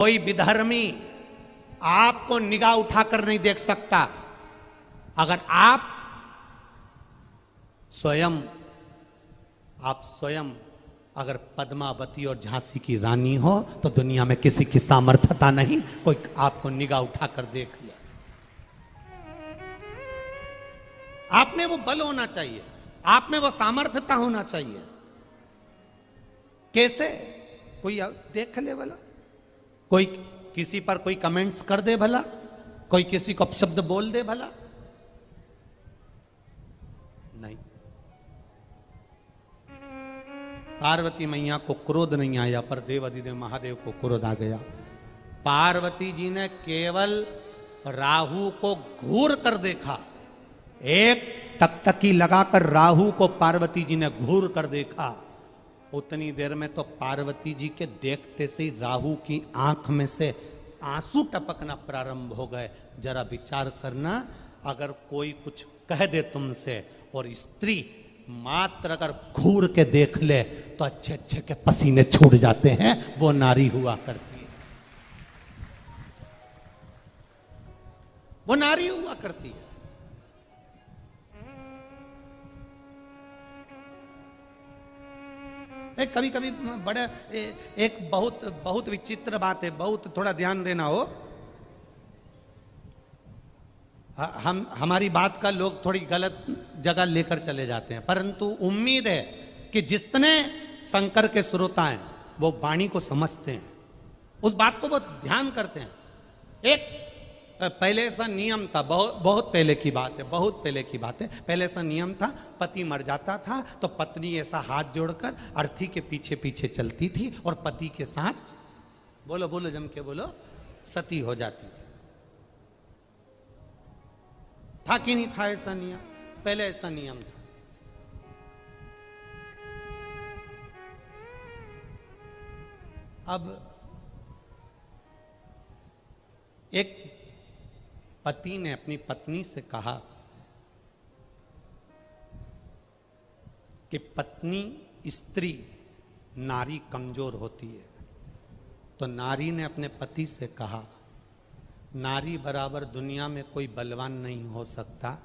कोई विधर्मी आपको निगाह उठाकर नहीं देख सकता। अगर आप स्वयं अगर पद्मावती और झांसी की रानी हो तो दुनिया में किसी की सामर्थ्यता नहीं कोई आपको निगाह उठाकर देख ले। आप में वो बल होना चाहिए, आप में वो सामर्थ्यता होना चाहिए। कैसे? कोई देख ले भला, कोई किसी पर कोई कमेंट्स कर दे भला, कोई किसी को शब्द बोल दे भला, नहीं। पार्वती मैया को क्रोध नहीं आया पर देव अधिदेव महादेव को क्रोध आ गया। पार्वती जी ने केवल राहु को घूर कर देखा, एक तकतकी लगाकर राहु को पार्वती जी ने घूर कर देखा। उतनी देर में तो पार्वती जी के देखते से ही राहु की आंख में से आंसू टपकना प्रारंभ हो गए। जरा विचार करना, अगर कोई कुछ कह दे तुमसे और स्त्री मात्र अगर घूर के देख ले तो अच्छे अच्छे के पसीने छूट जाते हैं। वो नारी हुआ करती है, वो नारी हुआ करती है। कभी कभी बड़े एक बहुत विचित्र बात है, बहुत थोड़ा ध्यान देना हो। हमारी बात का लोग थोड़ी गलत जगह लेकर चले जाते हैं, परंतु उम्मीद है कि जितने शंकर के श्रोता हैं वो वाणी को समझते हैं, उस बात को बहुत ध्यान करते हैं। एक पहले ऐसा नियम था, बहुत पहले की बात है, बहुत पहले की बात है। पहले ऐसा नियम था, पति मर जाता था तो पत्नी ऐसा हाथ जोड़कर अर्थी के पीछे पीछे चलती थी और पति के साथ, बोलो बोलो जम के बोलो, सती हो जाती थी। था कि नहीं था ऐसा नियम? पहले ऐसा नियम था। अब एक पति ने अपनी पत्नी से कहा कि पत्नी स्त्री नारी कमजोर होती है। तो नारी ने अपने पति से कहा, नारी बराबर दुनिया में कोई बलवान नहीं हो सकता।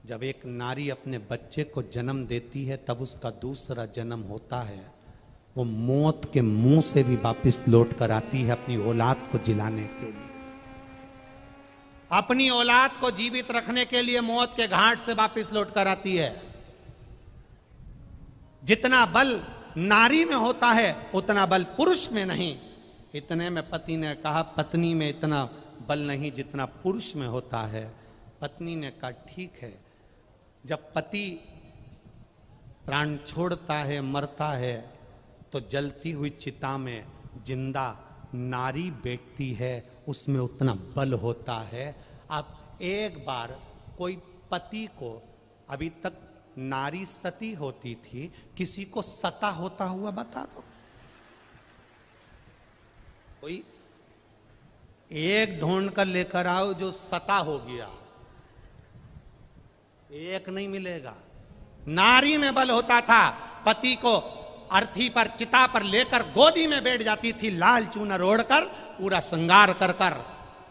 जब एक नारी अपने बच्चे को जन्म देती है तब उसका दूसरा जन्म होता है। वो मौत के मुंह से भी वापस लौट कर आती है अपनी औलाद को जिलाने के लिए, अपनी औलाद को जीवित रखने के लिए मौत के घाट से वापस लौट कर आती है। जितना बल नारी में होता है उतना बल पुरुष में नहीं। इतने में पति ने कहा, पत्नी में इतना बल नहीं जितना पुरुष में होता है। पत्नी ने कहा, ठीक है। जब पति प्राण छोड़ता है, मरता है, तो जलती हुई चिता में जिंदा नारी बैठती है, उसमें उतना बल होता है। अब एक बार कोई पति को, अभी तक नारी सती होती थी, किसी को सता होता हुआ बता दो। कोई एक ढूंढ कर लेकर आओ जो सता हो गया, एक नहीं मिलेगा। नारी में बल होता था। पति को अर्थी पर, चिता पर लेकर गोदी में बैठ जाती थी, लाल चूनर ओढ़कर, पूरा श्रृंगार कर कर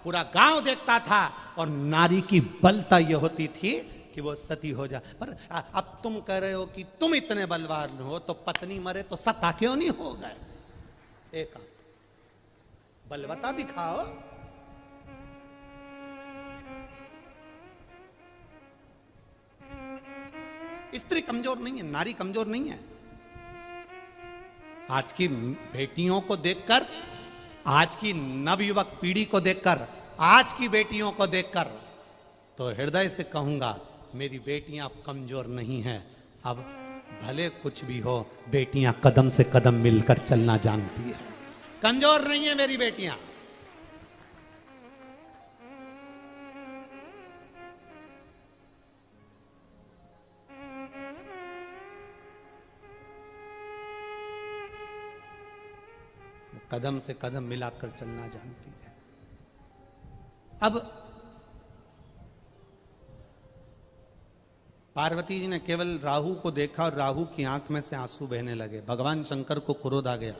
पूरा गांव देखता था। और नारी की बलता यह होती थी कि वो सती हो जाए। पर अब तुम कह रहे हो कि तुम इतने बलवान हो तो पत्नी मरे तो सता क्यों नहीं हो गए? एक बलवता दिखाओ। स्त्री कमजोर नहीं है, नारी कमजोर नहीं है। आज की बेटियों को देखकर, आज की नवयुवक पीढ़ी को देखकर, आज की बेटियों को देखकर तो हृदय से कहूंगा, मेरी बेटियां अब कमजोर नहीं हैं। अब भले कुछ भी हो, बेटियां कदम से कदम मिलकर चलना जानती है। कमजोर नहीं है मेरी बेटियां। कदम से कदम मिलाकर चलना जानती है। अब पार्वती जी ने केवल राहु को देखा और राहु की आंख में से आंसू बहने लगे। भगवान शंकर को क्रोध आ गया।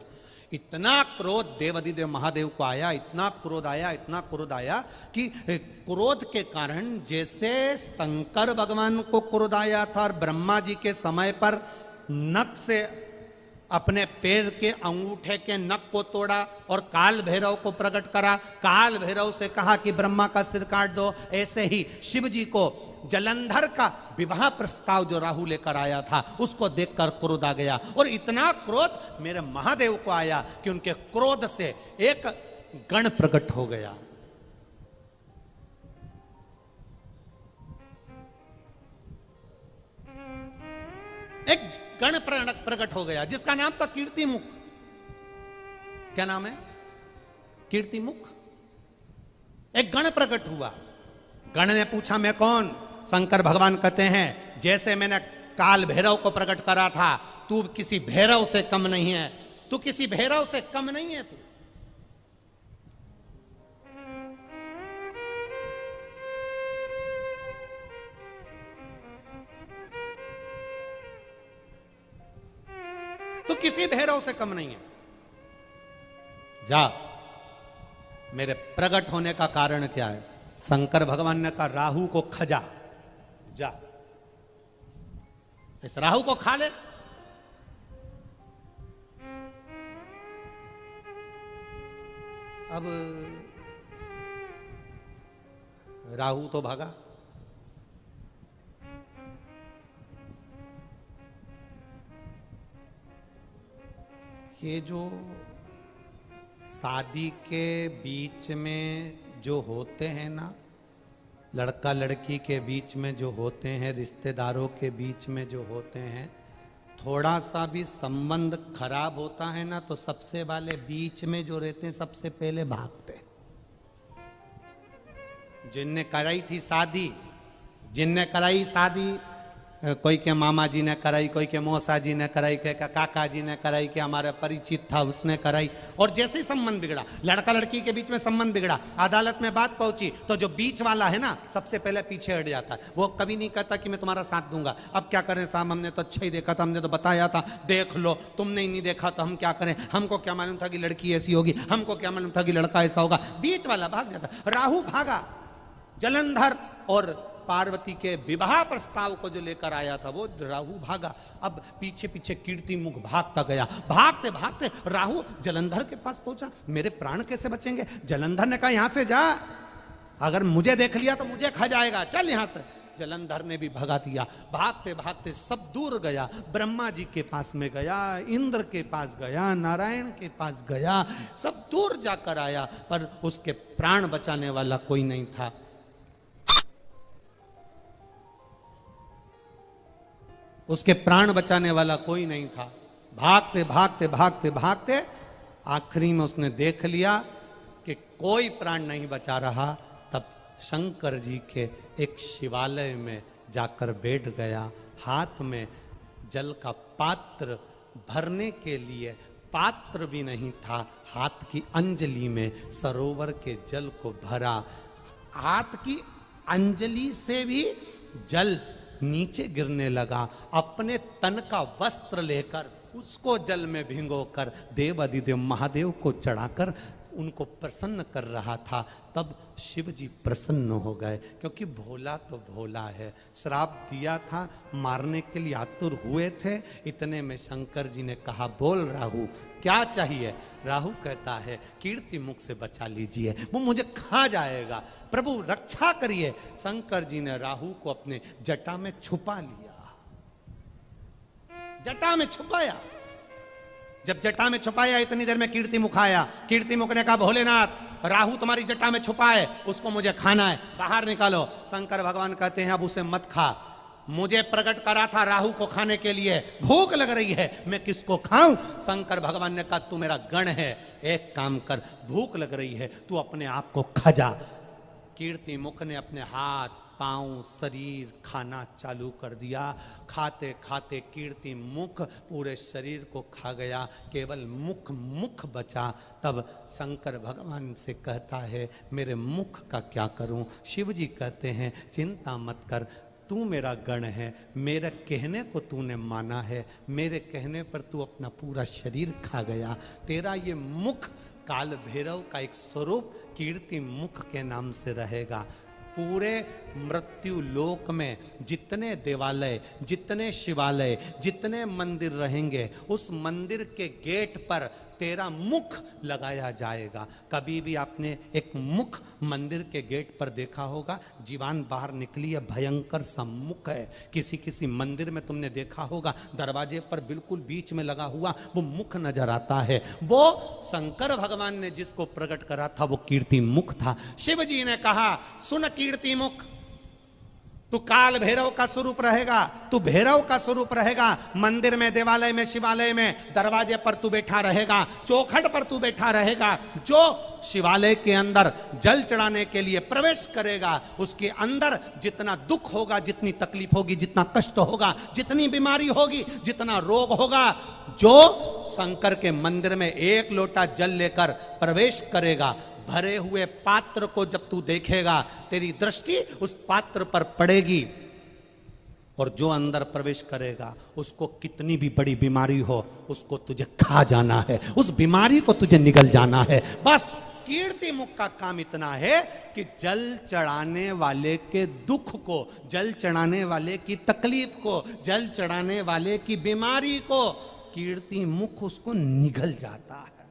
इतना क्रोध देवादिदेव महादेव को आया, इतना क्रोध आया, इतना क्रोध आया कि क्रोध के कारण जैसे शंकर भगवान को क्रोध आया था और ब्रह्मा जी के समय पर नख से अपने पैर के अंगूठे के नख को तोड़ा और काल भैरव को प्रकट करा, काल भैरव से कहा कि ब्रह्मा का सिर काट दो, ऐसे ही शिव जी को जलंधर का विवाह प्रस्ताव जो राहु लेकर आया था उसको देखकर क्रोध आ गया। और इतना क्रोध मेरे महादेव को आया कि उनके क्रोध से एक गण प्रकट हो गया। एक गण प्रकट हो गया जिसका नाम था कीर्तिमुख। क्या नाम है? कीर्तिमुख। एक गण प्रकट हुआ। गण ने पूछा मैं कौन? शंकर भगवान कहते हैं जैसे मैंने काल भैरव को प्रकट करा था, तू किसी भैरव से कम नहीं है, तू किसी भैरव से कम नहीं है। तू किसी भैरव से कम नहीं है। जा, मेरे प्रकट होने का कारण क्या है? शंकर भगवान ने कहा राहु को खजा, जा इस राहु को खा ले। अब राहु तो भागा। ये जो शादी के बीच में जो होते हैं ना, लड़का लड़की के बीच में जो होते हैं, रिश्तेदारों के बीच में जो होते हैं, थोड़ा सा भी संबंध खराब होता है ना तो सबसे वाले बीच में जो रहते हैं सबसे पहले भागते। जिनने कराई थी शादी, जिनने कराई शादी, कोई के मामा जी ने कराई, कोई के मौसा जी ने कराई, कोई के काका जी ने कराई, कि हमारा परिचित था उसने कराई, और जैसे ही संबंध बिगड़ा, लड़का लड़की के बीच में संबंध बिगड़ा, अदालत में बात पहुंची तो जो बीच वाला है ना सबसे पहले पीछे हट जाता है। वो कभी नहीं कहता कि मैं तुम्हारा साथ दूंगा। अब क्या करें साहब, हमने तो अच्छा ही देखा था, हमने तो बताया था, देख लो, तुमने ही नहीं देखा तो हम क्या करें, हमको क्या मालूम था कि लड़की ऐसी होगी, हमको क्या मालूम था कि लड़का ऐसा होगा। बीच वाला भाग जाता। राहु भागा। जलंधर और पार्वती के विवाह प्रस्ताव को जो लेकर आया था वो राहु भागा। अब पीछे पीछे कीर्तिमुख भागता गया। भागते भागते राहु जलंधर के पास पहुंचा। मेरे प्राण कैसे बचेंगे? जलंधर ने कहा यहां से जा, अगर मुझे देख लिया तो मुझे खा जाएगा, चल यहां से। जलंधर ने भी भगा दिया। भागते भागते सब दूर गया। ब्रह्मा जी के पास में गया, इंद्र के पास गया, नारायण के पास गया, सब दूर जाकर आया, पर उसके प्राण बचाने वाला कोई नहीं था। उसके प्राण बचाने वाला कोई नहीं था। भागते भागते भागते भागते आखिरी में उसने देख लिया कि कोई प्राण नहीं बचा रहा। तब शंकर जी के एक शिवालय में जाकर बैठ गया। हाथ में जल का पात्र भरने के लिए पात्र भी नहीं था, हाथ की अंजलि में सरोवर के जल को भरा। हाथ की अंजलि से भी जल नीचे गिरने लगा। अपने तन का वस्त्र लेकर उसको जल में भिगोकर देवादिदेव महादेव को चढ़ाकर उनको प्रसन्न कर रहा था। तब शिव जी प्रसन्न हो गए, क्योंकि भोला तो भोला है। श्राप दिया था, मारने के लिए आतुर हुए थे। इतने में शंकर जी ने कहा बोल राहु क्या चाहिए? राहु कहता है कीर्तिमुख से बचा लीजिए, वो मुझे खा जाएगा, प्रभु रक्षा करिए। शंकर जी ने राहु को अपने जटा में छुपा लिया। जटा में छुपाया। जब जटा में छुपाया इतनी देर में कीर्तिमुख आया। कीर्तिमुख ने कहा भोलेनाथ राहु तुम्हारी जटा में छुपा है, उसको मुझे खाना है, बाहर निकालो। शंकर भगवान कहते हैं अब उसे मत खा, मुझे प्रकट करा था राहु को खाने के लिए, भूख लग रही है, मैं किसको खाऊं? शंकर भगवान ने कहा तू मेरा गण है, एक काम कर, भूख लग रही है, तू अपने आप को खा जा। कीर्तिमुख ने अपने हाथ पांव शरीर खाना चालू कर दिया। खाते खाते कीर्तिमुख पूरे शरीर को खा गया, केवल मुख बचा। तब शंकर भगवान से कहता है मेरे मुख का क्या करूं? शिव जी कहते हैं चिंता मत कर, तू मेरा गण है, मेरे कहने को तूने माना है, मेरे कहने पर तू अपना पूरा शरीर खा गया। तेरा ये मुख काल भैरव का एक स्वरूप कीर्ति मुख के नाम से रहेगा। पूरे मृत्यु लोक में जितने देवालय, जितने शिवालय, जितने मंदिर रहेंगे, उस मंदिर के गेट पर तेरा मुख लगाया जाएगा। कभी भी आपने एक मुख मंदिर के गेट पर देखा होगा? जीवान बाहर निकली है, भयंकर सा मुख है। किसी किसी मंदिर में तुमने देखा होगा, दरवाजे पर बिल्कुल बीच में लगा हुआ वो मुख नजर आता है। वो शंकर भगवान ने जिसको प्रकट करा था वो कीर्ति मुख था। शिव जी ने कहा, सुन कीर्ति मुख, तू काल भैरव का स्वरूप रहेगा, तू भैरव का स्वरूप रहेगा। मंदिर में, देवालय में, शिवालय में, दरवाजे पर तू बैठा रहेगा, चौखट पर तू बैठा रहेगा। जो शिवालय के अंदर जल चढ़ाने के लिए प्रवेश करेगा, उसके अंदर जितना दुख होगा, जितनी तकलीफ होगी, जितना कष्ट होगा, जितनी बीमारी होगी, जितना रोग होगा, जो शंकर के मंदिर में एक लोटा जल लेकर प्रवेश करेगा, भरे हुए पात्र को जब तू देखेगा, तेरी दृष्टि उस पात्र पर पड़ेगी, और जो अंदर प्रवेश करेगा उसको कितनी भी बड़ी बीमारी हो, उसको तुझे खा जाना है, उस बीमारी को तुझे निगल जाना है। बस कीर्ति मुख का काम इतना है कि जल चढ़ाने वाले के दुख को, जल चढ़ाने वाले की तकलीफ को, जल चढ़ाने वाले की बीमारी को कीर्ति मुख उसको निगल जाता है,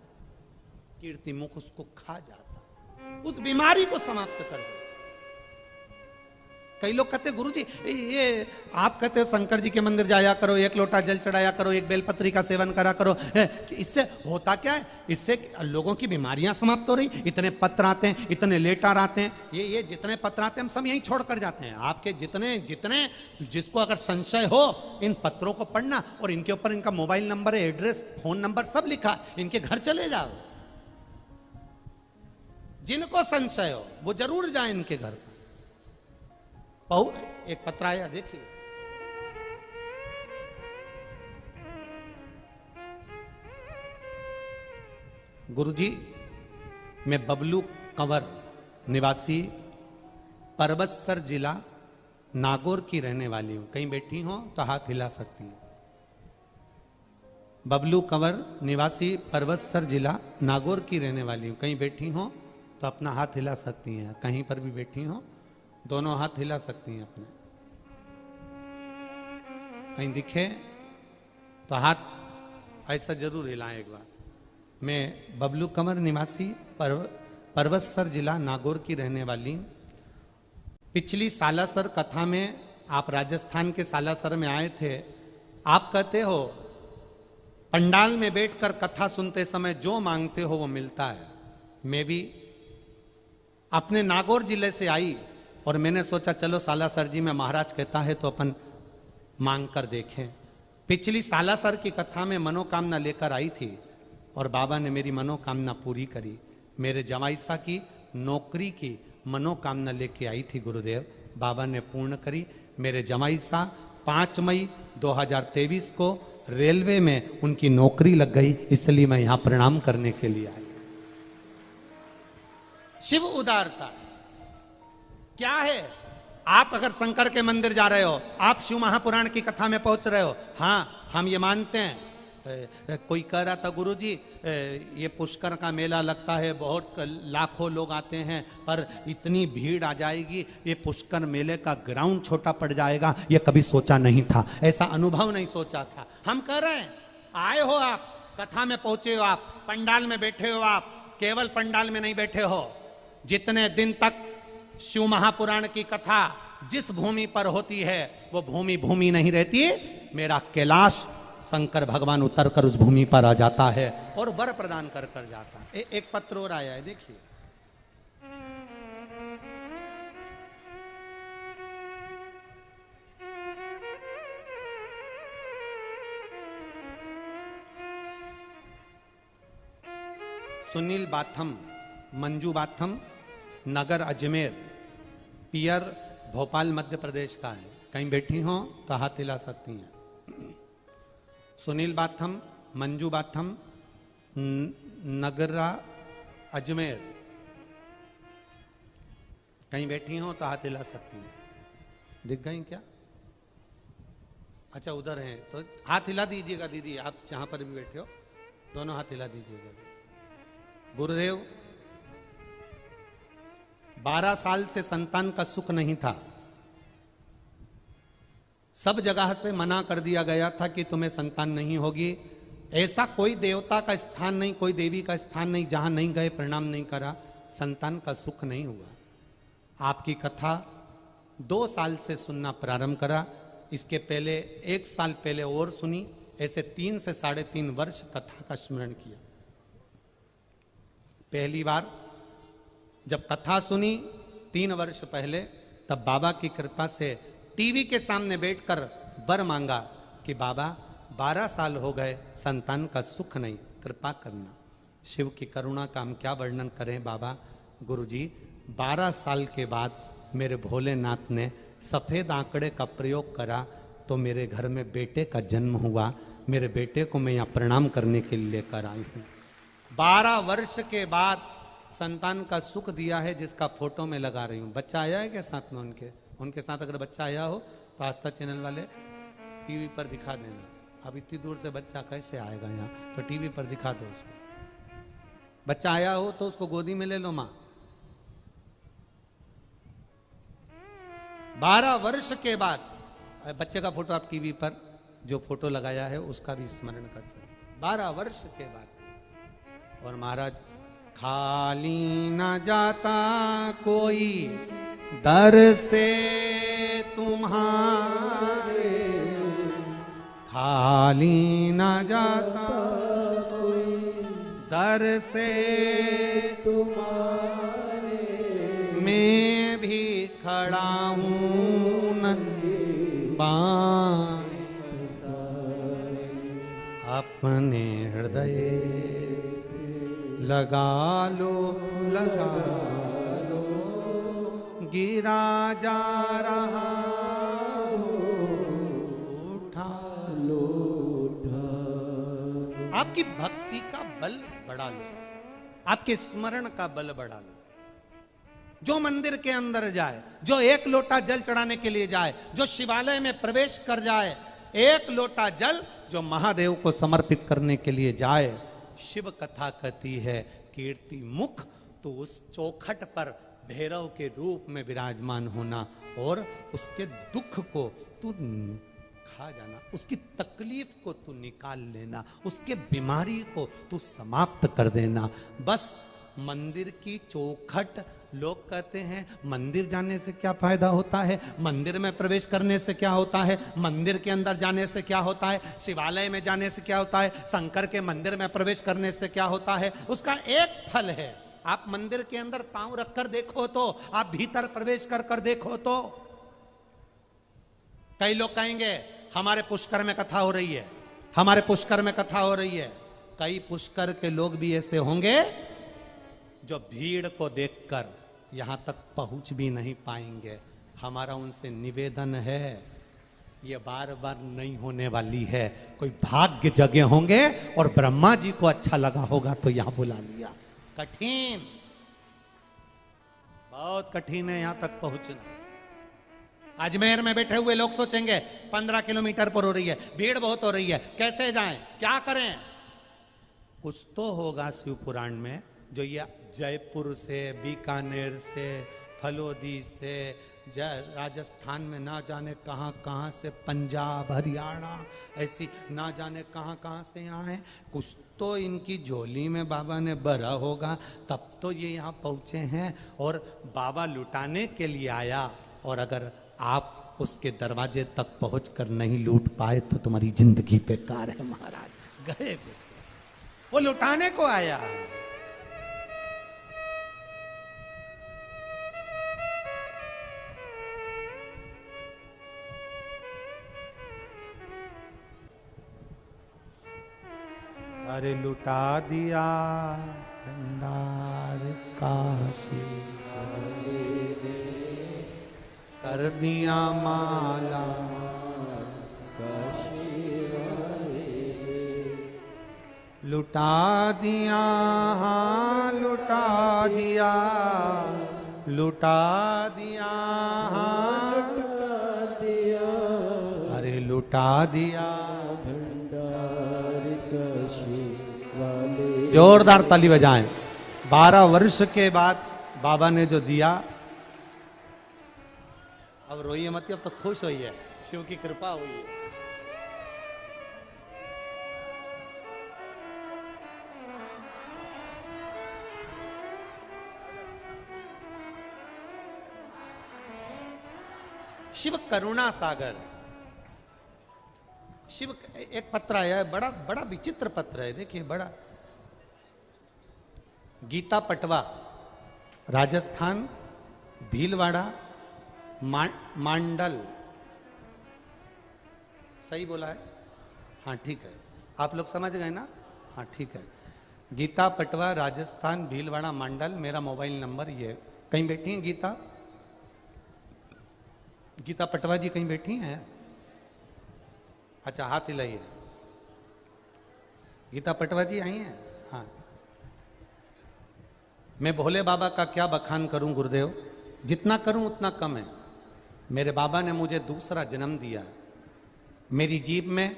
कीर्ति मुख उसको खा जाता है, उस बीमारी को समाप्त कर दे। कई लोग कहते गुरुजी, ये आप कहते हो शंकर जी के मंदिर जाया करो, एक लोटा जल चढ़ाया करो, एक बेलपत्री का सेवन करा करो, इससे होता क्या है? इससे लोगों की बीमारियां समाप्त हो रही। इतने पत्र आते हैं, इतने लेटर आते हैं, ये जितने पत्र आते हैं हम सब यहीं छोड़ कर जाते हैं। आपके जितने जिसको अगर संशय हो, इन पत्रों को पढ़ना, और इनके ऊपर इनका mobile number, address, phone number सब लिखा, इनके घर चले जाओ। जिनको संशय हो वो जरूर जाए इनके घर पर। एक पत्र आया, देखिए। गुरुजी, मैं बबलू कंवर निवासी परबतसर जिला नागौर की रहने वाली हूं। कहीं बैठी हो तो हाथ हिला सकती हैं। बबलू कंवर निवासी परबतसर जिला नागौर की रहने वाली हूं। कहीं बैठी हो तो अपना हाथ हिला सकती हैं। कहीं पर भी बैठी हो दोनों हाथ हिला सकती हैं अपने। कहीं दिखे तो हाथ ऐसा जरूर हिलाएं एक बार। मैं बबलू कंवर निवासी परबतसर जिला नागौर की रहने वाली। पिछली सालासर कथा में आप राजस्थान के सालासर में आए थे। आप कहते हो पंडाल में बैठकर कथा सुनते समय जो मांगते हो वो मिलता है। मैं भी अपने नागौर जिले से आई और मैंने सोचा चलो सालासर जी में महाराज कहता है तो अपन मांग कर देखें। पिछली सालासर की कथा में मनोकामना लेकर आई थी और बाबा ने मेरी मनोकामना पूरी करी। मेरे जवाईसा की नौकरी की मनोकामना लेके आई थी गुरुदेव, बाबा ने पूर्ण करी। मेरे जवाईसा 5 मई 2023 को रेलवे में उनकी नौकरी लग गई, इसलिए मैं यहां प्रणाम करने के लिए आई। शिव उदारता क्या है? आप अगर शंकर के मंदिर जा रहे हो, आप शिव महापुराण की कथा में पहुंच रहे हो, हाँ हम ये मानते हैं। कोई कह रहा था गुरुजी ये पुष्कर का मेला लगता है, बहुत लाखों लोग आते हैं, पर इतनी भीड़ आ जाएगी, ये पुष्कर मेले का ग्राउंड छोटा पड़ जाएगा, ये कभी सोचा नहीं था, ऐसा अनुभव नहीं सोचा था। हम कह रहे हैं आए हो आप, कथा में पहुंचे हो आप, पंडाल में बैठे हो आप, केवल पंडाल में नहीं बैठे हो। जितने दिन तक शिव महापुराण की कथा जिस भूमि पर होती है वो भूमि भूमि नहीं रहती। मेरा कैलाश शंकर भगवान उतर कर उस भूमि पर आ जाता है और वर प्रदान कर कर जाता है। एक पत्र और आया है, देखिए। सुनील बाथम, मंजू बाथम, नगर अजमेर, पियर भोपाल मध्य प्रदेश का है। कहीं बैठी हो तो हाथ हिला सकती हैं। सुनील बाथम, मंजू बाथम, नगरा अजमेर, कहीं बैठी हो तो हाथ हिला सकती हैं। दिख गई क्या? अच्छा उधर हैं तो हाथ हिला दीजिएगा दीदी, आप जहां पर भी बैठे हो दोनों हाथ हिला दीजिएगा। गुरुदेव 12 साल से संतान का सुख नहीं था, सब जगह से मना कर दिया गया था कि तुम्हें संतान नहीं होगी। ऐसा कोई देवता का स्थान नहीं, कोई देवी का स्थान नहीं जहां नहीं गए, प्रणाम नहीं करा, संतान का सुख नहीं हुआ। आपकी कथा 2 साल से सुनना प्रारंभ करा, इसके पहले 1 साल पहले और सुनी, ऐसे 3 से 3.5 वर्ष कथा का स्मरण किया। पहली बार जब कथा सुनी 3 वर्ष पहले, तब बाबा की कृपा से टीवी के सामने बैठकर वर मांगा कि बाबा 12 साल हो गए संतान का सुख नहीं, कृपा करना। शिव की करुणा का हम क्या वर्णन करें बाबा। गुरुजी 12 साल के बाद मेरे भोलेनाथ ने सफ़ेद आंकड़े का प्रयोग करा तो मेरे घर में बेटे का जन्म हुआ। मेरे बेटे को मैं यहाँ प्रणाम करने के लिए लेकर आई हूँ। 12 वर्ष के बाद संतान का सुख दिया है, जिसका फोटो में लगा रही हूँ। बच्चा आया है क्या साथ में उनके साथ? अगर बच्चा आया हो तो आस्था चैनल वाले टीवी पर दिखा देना। अब इतनी दूर से बच्चा कैसे आएगा यहाँ, तो टीवी पर दिखा दो उसको। बच्चा आया हो तो उसको गोदी में ले लो माँ। 12 वर्ष के बाद बच्चे का फोटो आप टीवी पर जो फोटो लगाया है उसका भी स्मरण कर सकते। 12 वर्ष के बाद। और महाराज खाली ना जाता कोई दर से तुम्हारे, खाली ना जाता कोई दर से तुम्हारे, मैं भी खड़ा हूँ नंगे बाण अपने हृदय लगा लो गिरा जा रहा उठा लो। आपकी भक्ति का बल बढ़ा लो, आपके स्मरण का बल बढ़ा लो। जो मंदिर के अंदर जाए, जो 1 लोटा जल चढ़ाने के लिए जाए, जो शिवालय में प्रवेश कर जाए, 1 लोटा जल जो महादेव को समर्पित करने के लिए जाए, शिव कथा कहती है कीर्ति मुख, तो उस चौखट पर भैरव के रूप में विराजमान होना और उसके दुख को तू खा जाना, उसकी तकलीफ को तू निकाल लेना, उसके बीमारी को तू समाप्त कर देना। बस मंदिर की चौखट, लोग कहते हैं मंदिर जाने से क्या फायदा होता है, मंदिर में प्रवेश करने से क्या होता है, मंदिर के अंदर जाने से क्या होता है, शिवालय में जाने से क्या होता है, शंकर के मंदिर में प्रवेश करने से क्या होता है। उसका एक फल है, आप मंदिर के अंदर पांव रखकर देखो तो, आप भीतर प्रवेश कर देखो तो। कई लोग कहेंगे हमारे पुष्कर में कथा हो रही है, हमारे पुष्कर में कथा हो रही है। कई पुष्कर के लोग भी ऐसे होंगे जो भीड़ को देखकर यहां तक पहुंच भी नहीं पाएंगे। हमारा उनसे निवेदन है, ये बार बार नहीं होने वाली है। कोई भाग्य जगे होंगे और ब्रह्मा जी को अच्छा लगा होगा तो यहां बुला लिया। कठिन, बहुत कठिन है यहां तक पहुंचना। अजमेर में बैठे हुए लोग सोचेंगे 15 किलोमीटर पर हो रही है, भीड़ बहुत हो रही है, कैसे जाएं, क्या करें। कुछ तो होगा शिव पुराण में जो ये जयपुर से, बीकानेर से, फलोदी से, राजस्थान में ना जाने कहाँ कहाँ से, पंजाब, हरियाणा, ऐसी ना जाने कहाँ कहाँ से यहाँ है। कुछ तो इनकी झोली में बाबा ने भरा होगा, तब तो ये यहाँ पहुँचे हैं। और बाबा लुटाने के लिए आया, और अगर आप उसके दरवाजे तक पहुँचकर नहीं लूट पाए तो तुम्हारी जिंदगी बेकार है महाराज। गए वो लुटाने को आया। अरे लुटा दिया भंडार काशी, कर दिया माला लुटा दिया, हाँ लुटा दिया, लुटा दिया, हाँ लुटा दिया। भंडार काशी वाले। जोरदार ताली बजाएं। 12 वर्ष के बाद बाबा ने जो दिया, अब रोइए मत, अब तो खुश होइए, शिव की कृपा हुई है। शिव करुणा सागर। शिव, एक पत्र आया है, बड़ा बड़ा विचित्र पत्र है, देखिए बड़ा। गीता पटवा, राजस्थान, भीलवाड़ा, मांडल, सही बोला है? हाँ ठीक है, आप लोग समझ गए ना? हाँ ठीक है। गीता पटवा, राजस्थान, भीलवाड़ा, मांडल, मेरा मोबाइल नंबर ये। कहीं बैठी हैं गीता? गीता पटवा जी कहीं बैठी हैं? अच्छा, हाथ हिलाइए। गीता पटवा जी आई हैं? हाँ। मैं भोले बाबा का क्या बखान करूं गुरुदेव, जितना करूं उतना कम है। मेरे बाबा ने मुझे दूसरा जन्म दिया। मेरी जीभ में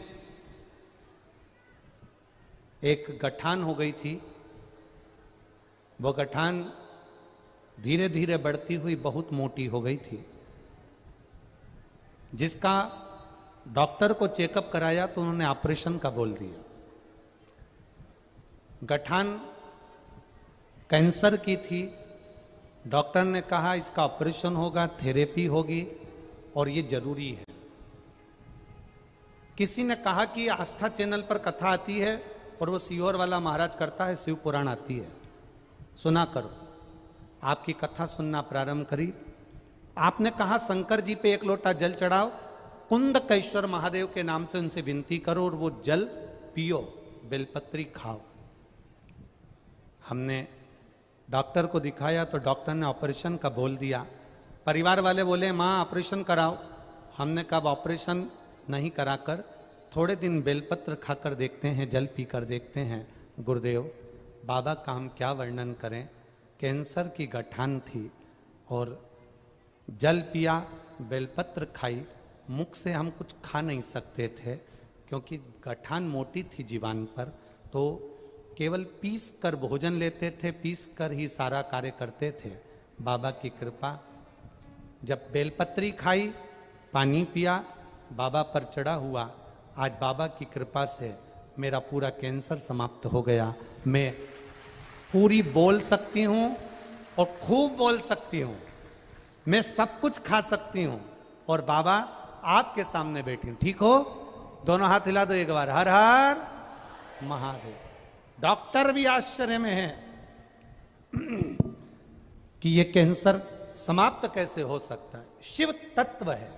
एक गठान हो गई थी, वो गठान धीरे धीरे बढ़ती हुई बहुत मोटी हो गई थी, जिसका डॉक्टर को चेकअप कराया तो उन्होंने ऑपरेशन का बोल दिया। गठान कैंसर की थी, डॉक्टर ने कहा इसका ऑपरेशन होगा, थेरेपी होगी और ये जरूरी है। किसी ने कहा कि आस्था चैनल पर कथा आती है और वो सीहोर वाला महाराज करता है, शिव पुराण आती है, सुना करो। आपकी कथा सुनना प्रारंभ करी। आपने कहा शंकर जी पे एक लोटा जल चढ़ाओ, कुंदकेश्वर महादेव के नाम से उनसे विनती करो और वो जल पियो, बेलपत्री खाओ। हमने डॉक्टर को दिखाया तो डॉक्टर ने ऑपरेशन का बोल दिया। परिवार वाले बोले माँ ऑपरेशन कराओ। हमने कहा ऑपरेशन नहीं कराकर थोड़े दिन बेलपत्र खाकर देखते हैं, जल पीकर देखते हैं। गुरुदेव बाबा का हम क्या वर्णन करें, कैंसर की गठान थी और जल पिया, बेलपत्र खाई, मुख से हम कुछ खा नहीं सकते थे क्योंकि गठान मोटी थी जीवान पर, तो केवल पीस कर भोजन लेते थे, पीस कर ही सारा कार्य करते थे। बाबा की कृपा, जब बेलपत्री खाई, पानी पिया, बाबा पर चढ़ा हुआ, आज बाबा की कृपा से मेरा पूरा कैंसर समाप्त हो गया। मैं पूरी बोल सकती हूँ और खूब बोल सकती हूँ, मैं सब कुछ खा सकती हूँ और बाबा आपके सामने बैठी हूँ। ठीक हो? दोनों हाथ हिला दो एक बार, हर हर महादेव। डॉक्टर भी आश्चर्य में है कि ये कैंसर समाप्त कैसे हो सकता है। शिव तत्व है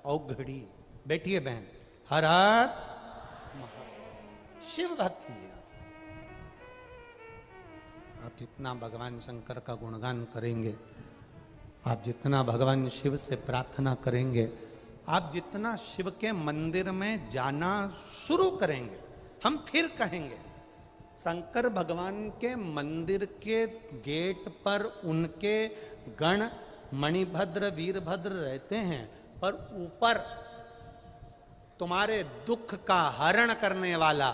औघड़ी। बैठिए बहन, हर हर महादेव। शिव भक्ति है। आप जितना भगवान शंकर का गुणगान करेंगे, आप जितना भगवान शिव से प्रार्थना करेंगे, आप जितना शिव के मंदिर में जाना शुरू करेंगे, हम फिर कहेंगे शंकर भगवान के मंदिर के गेट पर उनके गण मणिभद्र वीरभद्र रहते हैं, पर ऊपर तुम्हारे दुख का हरण करने वाला,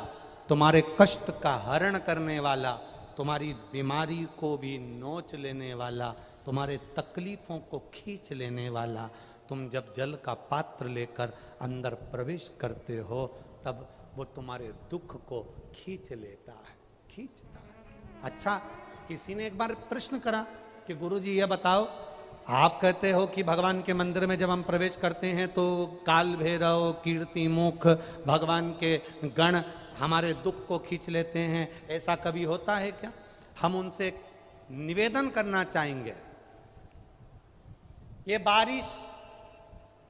तुम्हारे कष्ट का हरण करने वाला, तुम्हारी बीमारी को भी नोच लेने वाला, तुम्हारे तकलीफों को खींच लेने वाला, तुम जब जल का पात्र लेकर अंदर प्रवेश करते हो तब वो तुम्हारे दुख को खींच लेता है, खींचता है। अच्छा, किसी ने एक बार प्रश्न करा कि गुरुजी ये बताओ, आप कहते हो कि भगवान के मंदिर में जब हम प्रवेश करते हैं तो काल भैरव, कीर्ति मुख, भगवान के गण हमारे दुख को खींच लेते हैं, ऐसा कभी होता है क्या? हम उनसे निवेदन करना चाहेंगे, ये बारिश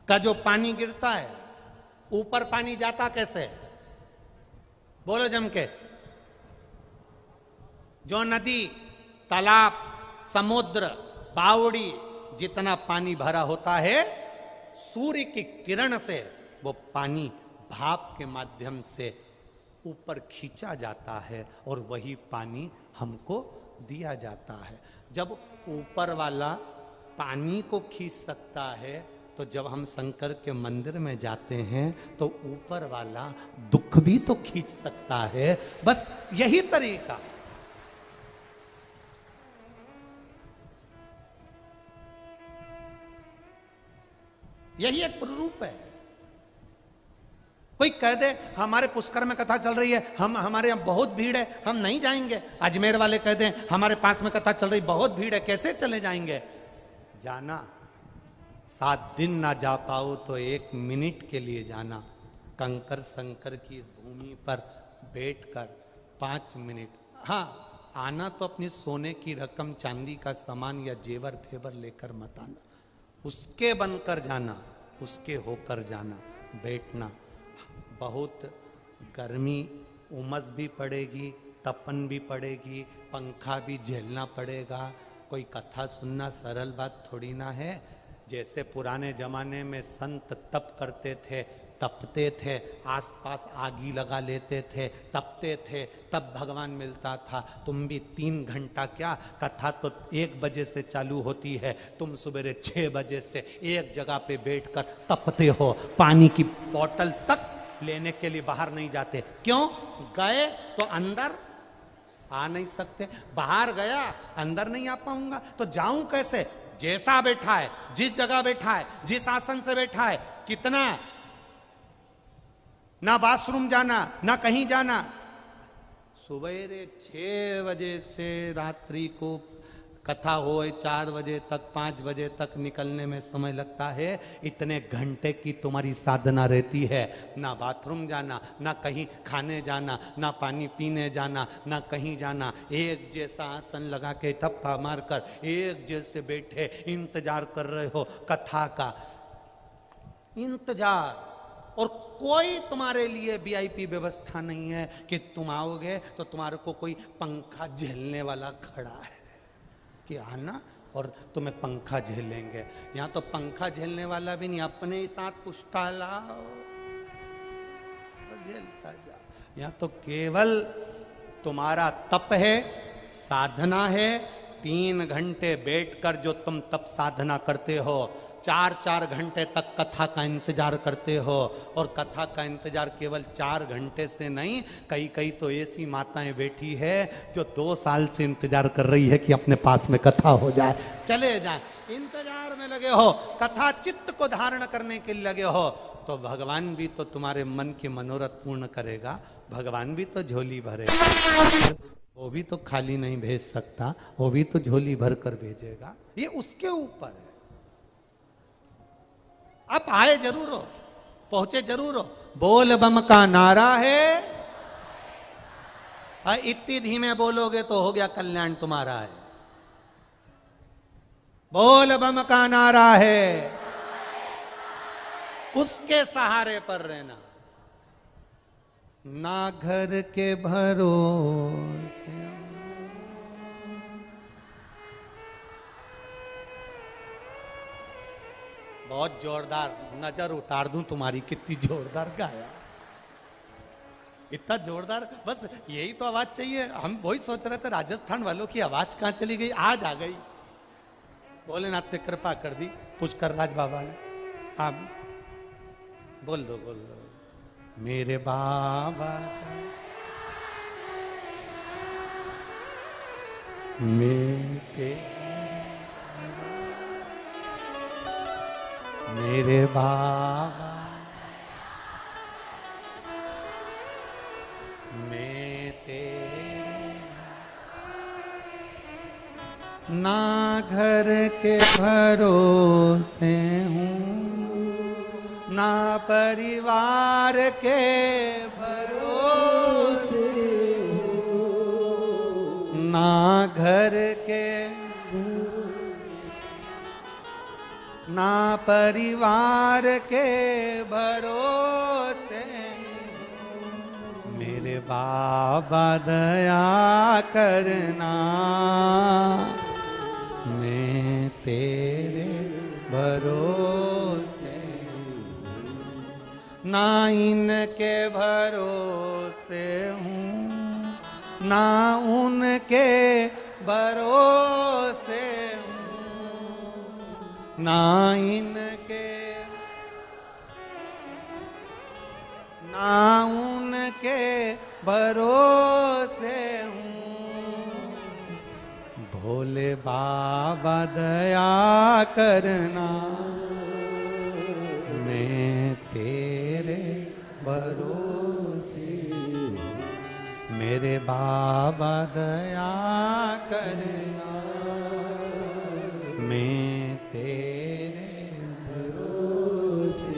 का जो पानी गिरता है, ऊपर पानी जाता कैसे? बोलो जम के। जो नदी, तालाब, समुद्र, बावड़ी जितना पानी भरा होता है, सूर्य की किरण से वो पानी भाप के माध्यम से ऊपर खींचा जाता है और वही पानी हमको दिया जाता है। जब ऊपर वाला पानी को खींच सकता है तो जब हम शंकर के मंदिर में जाते हैं तो ऊपर वाला दुख भी तो खींच सकता है, बस यही तरीका। यही एक प्ररूप है। कोई कह दे हमारे पुष्कर में कथा चल रही है, हमारे यहां बहुत भीड़ है, हम नहीं जाएंगे। अजमेर वाले कह दें हमारे पास में कथा चल रही, बहुत भीड़ है, कैसे चले जाएंगे? जाना, 7 दिन ना जा पाओ तो 1 मिनट के लिए जाना। कंकर शंकर की इस भूमि पर बैठकर 5 मिनट, हाँ आना तो अपनी सोने की रकम, चांदी का सामान या जेवर फेवर लेकर मत आना, उसके बनकर जाना, उसके होकर जाना। बैठना, बहुत गर्मी, उमस भी पड़ेगी, तपन भी पड़ेगी, पंखा भी झेलना पड़ेगा। कोई कथा सुनना सरल बात थोड़ी ना है। जैसे पुराने जमाने में संत तप करते थे, तपते थे, आसपास आगी लगा लेते थे, तपते थे, तब भगवान मिलता था। तुम भी 3 घंटा क्या, कथा तो 1 बजे से चालू होती है, तुम सवेरे 6 बजे से एक जगह पे बैठकर तपते हो, पानी की बोतल तक लेने के लिए बाहर नहीं जाते। क्यों? गए तो अंदर आ नहीं सकते, बाहर गया अंदर नहीं आ पाऊंगा तो जाऊं कैसे? जैसा बैठा है, जिस जगह बैठा है, जिस आसन से बैठा है, कितना, ना बाथरूम जाना, ना कहीं जाना। सवेरे 6 बजे से रात्रि को कथा हो 4 बजे तक, 5 बजे तक निकलने में समय लगता है। इतने घंटे की तुम्हारी साधना रहती है, ना बाथरूम जाना, ना कहीं खाने जाना, ना पानी पीने जाना, ना कहीं जाना। एक जैसा आसन लगा के थप्पा मारकर एक जैसे बैठे इंतजार कर रहे हो कथा का, इंतजार। और कोई तुम्हारे लिए वीआईपी व्यवस्था नहीं है कि तुम आओगे तो तुम्हारे को कोई पंखा झेलने वाला खड़ा है कि आना और तुम्हें पंखा झेलेंगे। यहां तो पंखा झेलने वाला भी नहीं, अपने ही साथ पुष्टा लाओ और झेलता जा। यहां तो केवल तुम्हारा तप है, साधना है। 3 घंटे बैठकर जो तुम तप साधना करते हो, 4-4 घंटे तक कथा का इंतजार करते हो। और कथा का इंतजार केवल 4 घंटे से नहीं, कई तो ऐसी माताएं बैठी है जो 2 साल से इंतजार कर रही है कि अपने पास में कथा हो जाए, चले जाए। इंतजार में लगे हो, कथा चित्त को धारण करने के लिए लगे हो, तो भगवान भी तो तुम्हारे मन के मनोरथ पूर्ण करेगा, भगवान भी तो झोली भरेगा। वो भी तो खाली नहीं भेज सकता, वो भी तो झोली भर कर भेजेगा। ये उसके ऊपर है। आप आए जरूर हो, पहुंचे जरूर हो। बोल बम का नारा है, इतनी धीमे बोलोगे तो हो गया कल्याण तुम्हारा है। बोल बम का नारा है, उसके सहारे पर रहना, ना घर के भरोसे। बहुत जोरदार, नजर उतार दूं तुम्हारी, कितनी जोरदार गाया, इतना जोरदार। बस यही तो आवाज चाहिए। हम वही सोच रहे थे राजस्थान वालों की आवाज कहां चली गई, आज आ गई। भोलेनाथ ने कृपा कर दी, पुष्कर राज बाबा ने। हाँ बोल दो, बोल दो। मेरे बाबा मेरे बाबा मैं तेरे, ना घर के भरोसे हूँ, ना परिवार के भरोसे, ना घर के, ना परिवार के भरोसे। मेरे बाबा दया करना, मैं तेरे भरोसे, ना इनके भरोसे हूँ, ना उनके भरोसे हूँ, ना इनके ना उनके भरोसे हूँ, भोले बाबा दया करना, मैं तेरे भरोसे, मेरे बाबा दया करना, मैं तेरे भरोसे।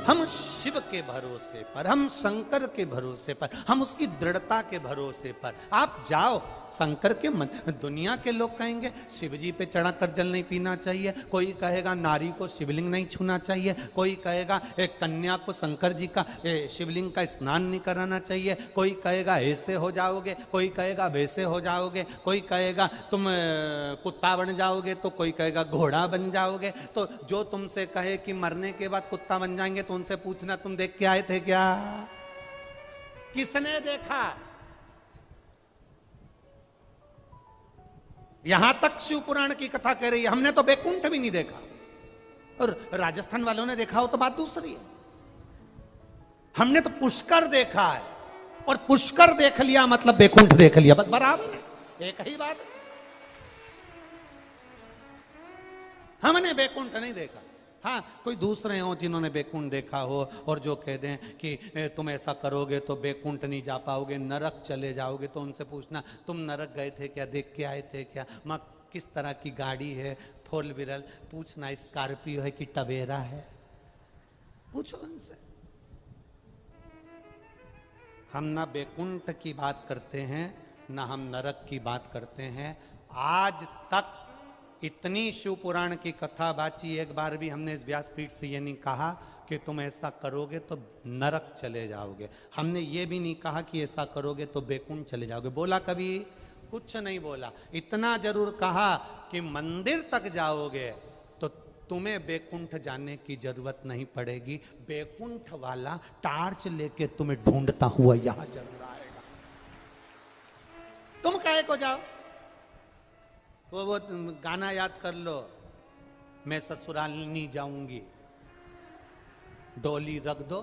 हम शिव के भरोसे पर, हम शंकर के भरोसे पर, हम उसकी दृढ़ता के भरोसे पर। आप जाओ शंकर के मन, दुनिया के लोग कहेंगे शिव जी पे चढ़ा कर जल नहीं पीना चाहिए, कोई कहेगा नारी को शिवलिंग नहीं छूना चाहिए, कोई कहेगा एक कन्या को शंकर जी का शिवलिंग का स्नान नहीं कराना चाहिए, कोई कहेगा ऐसे हो जाओगे, कोई कहेगा वैसे हो जाओगे, कोई कहेगा तुम कुत्ता बन जाओगे, तो कोई कहेगा घोड़ा बन जाओगे। तो जो तुमसे कहे कि मरने के बाद कुत्ता बन जाएंगे तो उनसे पूछना तुम देख के आए थे क्या? किसने देखा? यहां तक शिव पुराण की कथा कह रही है, हमने तो बैकुंठ भी नहीं देखा, और राजस्थान वालों ने देखा हो तो बात दूसरी है। हमने तो पुष्कर देखा है, और पुष्कर देख लिया मतलब बैकुंठ देख लिया, बस बराबर है, एक ही बात है। हमने बैकुंठ नहीं देखा। हाँ, कोई दूसरे हो जिन्होंने बैकुंठ देखा हो और जो कह दें कि तुम ऐसा करोगे तो बैकुंठ नहीं जा पाओगे, नरक चले जाओगे, तो उनसे पूछना तुम नरक गए थे क्या, देख के आए थे क्या, माँ किस तरह की गाड़ी है, फोर व्हीलर, पूछना स्कॉर्पियो है कि टवेरा है, पूछो उनसे। हम ना बैकुंठ की बात करते हैं, ना हम नरक की बात करते हैं। आज तक इतनी शिव पुराण की कथा बाची, एक बार भी हमने इस व्यासपीठ से ये नहीं कहा कि तुम ऐसा करोगे तो नरक चले जाओगे। हमने ये भी नहीं कहा कि ऐसा करोगे तो बैकुंठ चले जाओगे। बोला कभी? कुछ नहीं बोला। इतना जरूर कहा कि मंदिर तक जाओगे तो तुम्हें बैकुंठ जाने की जरूरत नहीं पड़ेगी, बैकुंठ वाला टार्च लेके तुम्हें ढूंढता हुआ यहां जरूर आएगा। तुम काहे को जाओ? वो गाना याद कर लो, मैं ससुराल नहीं जाऊंगी, डोली रख दो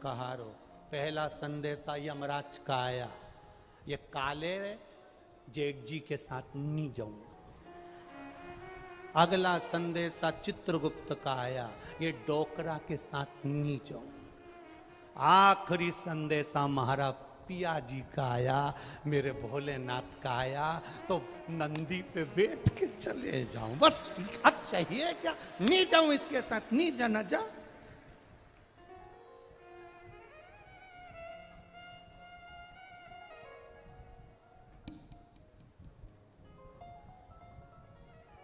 कहारो, पहला संदेशा यमराज का आया, ये काले जेठ जी के साथ नहीं जाऊंगा। अगला संदेशा चित्रगुप्त का आया, ये डोकरा के साथ नहीं जाऊंगा। आखिरी संदेशा महाराज पिया जी का आया, मेरे भोलेनाथ का आया, तो नंदी पे बैठ के चले जाऊं, बस अब चाहिए क्या? नहीं जाऊं इसके साथ, नहीं जाना, जा।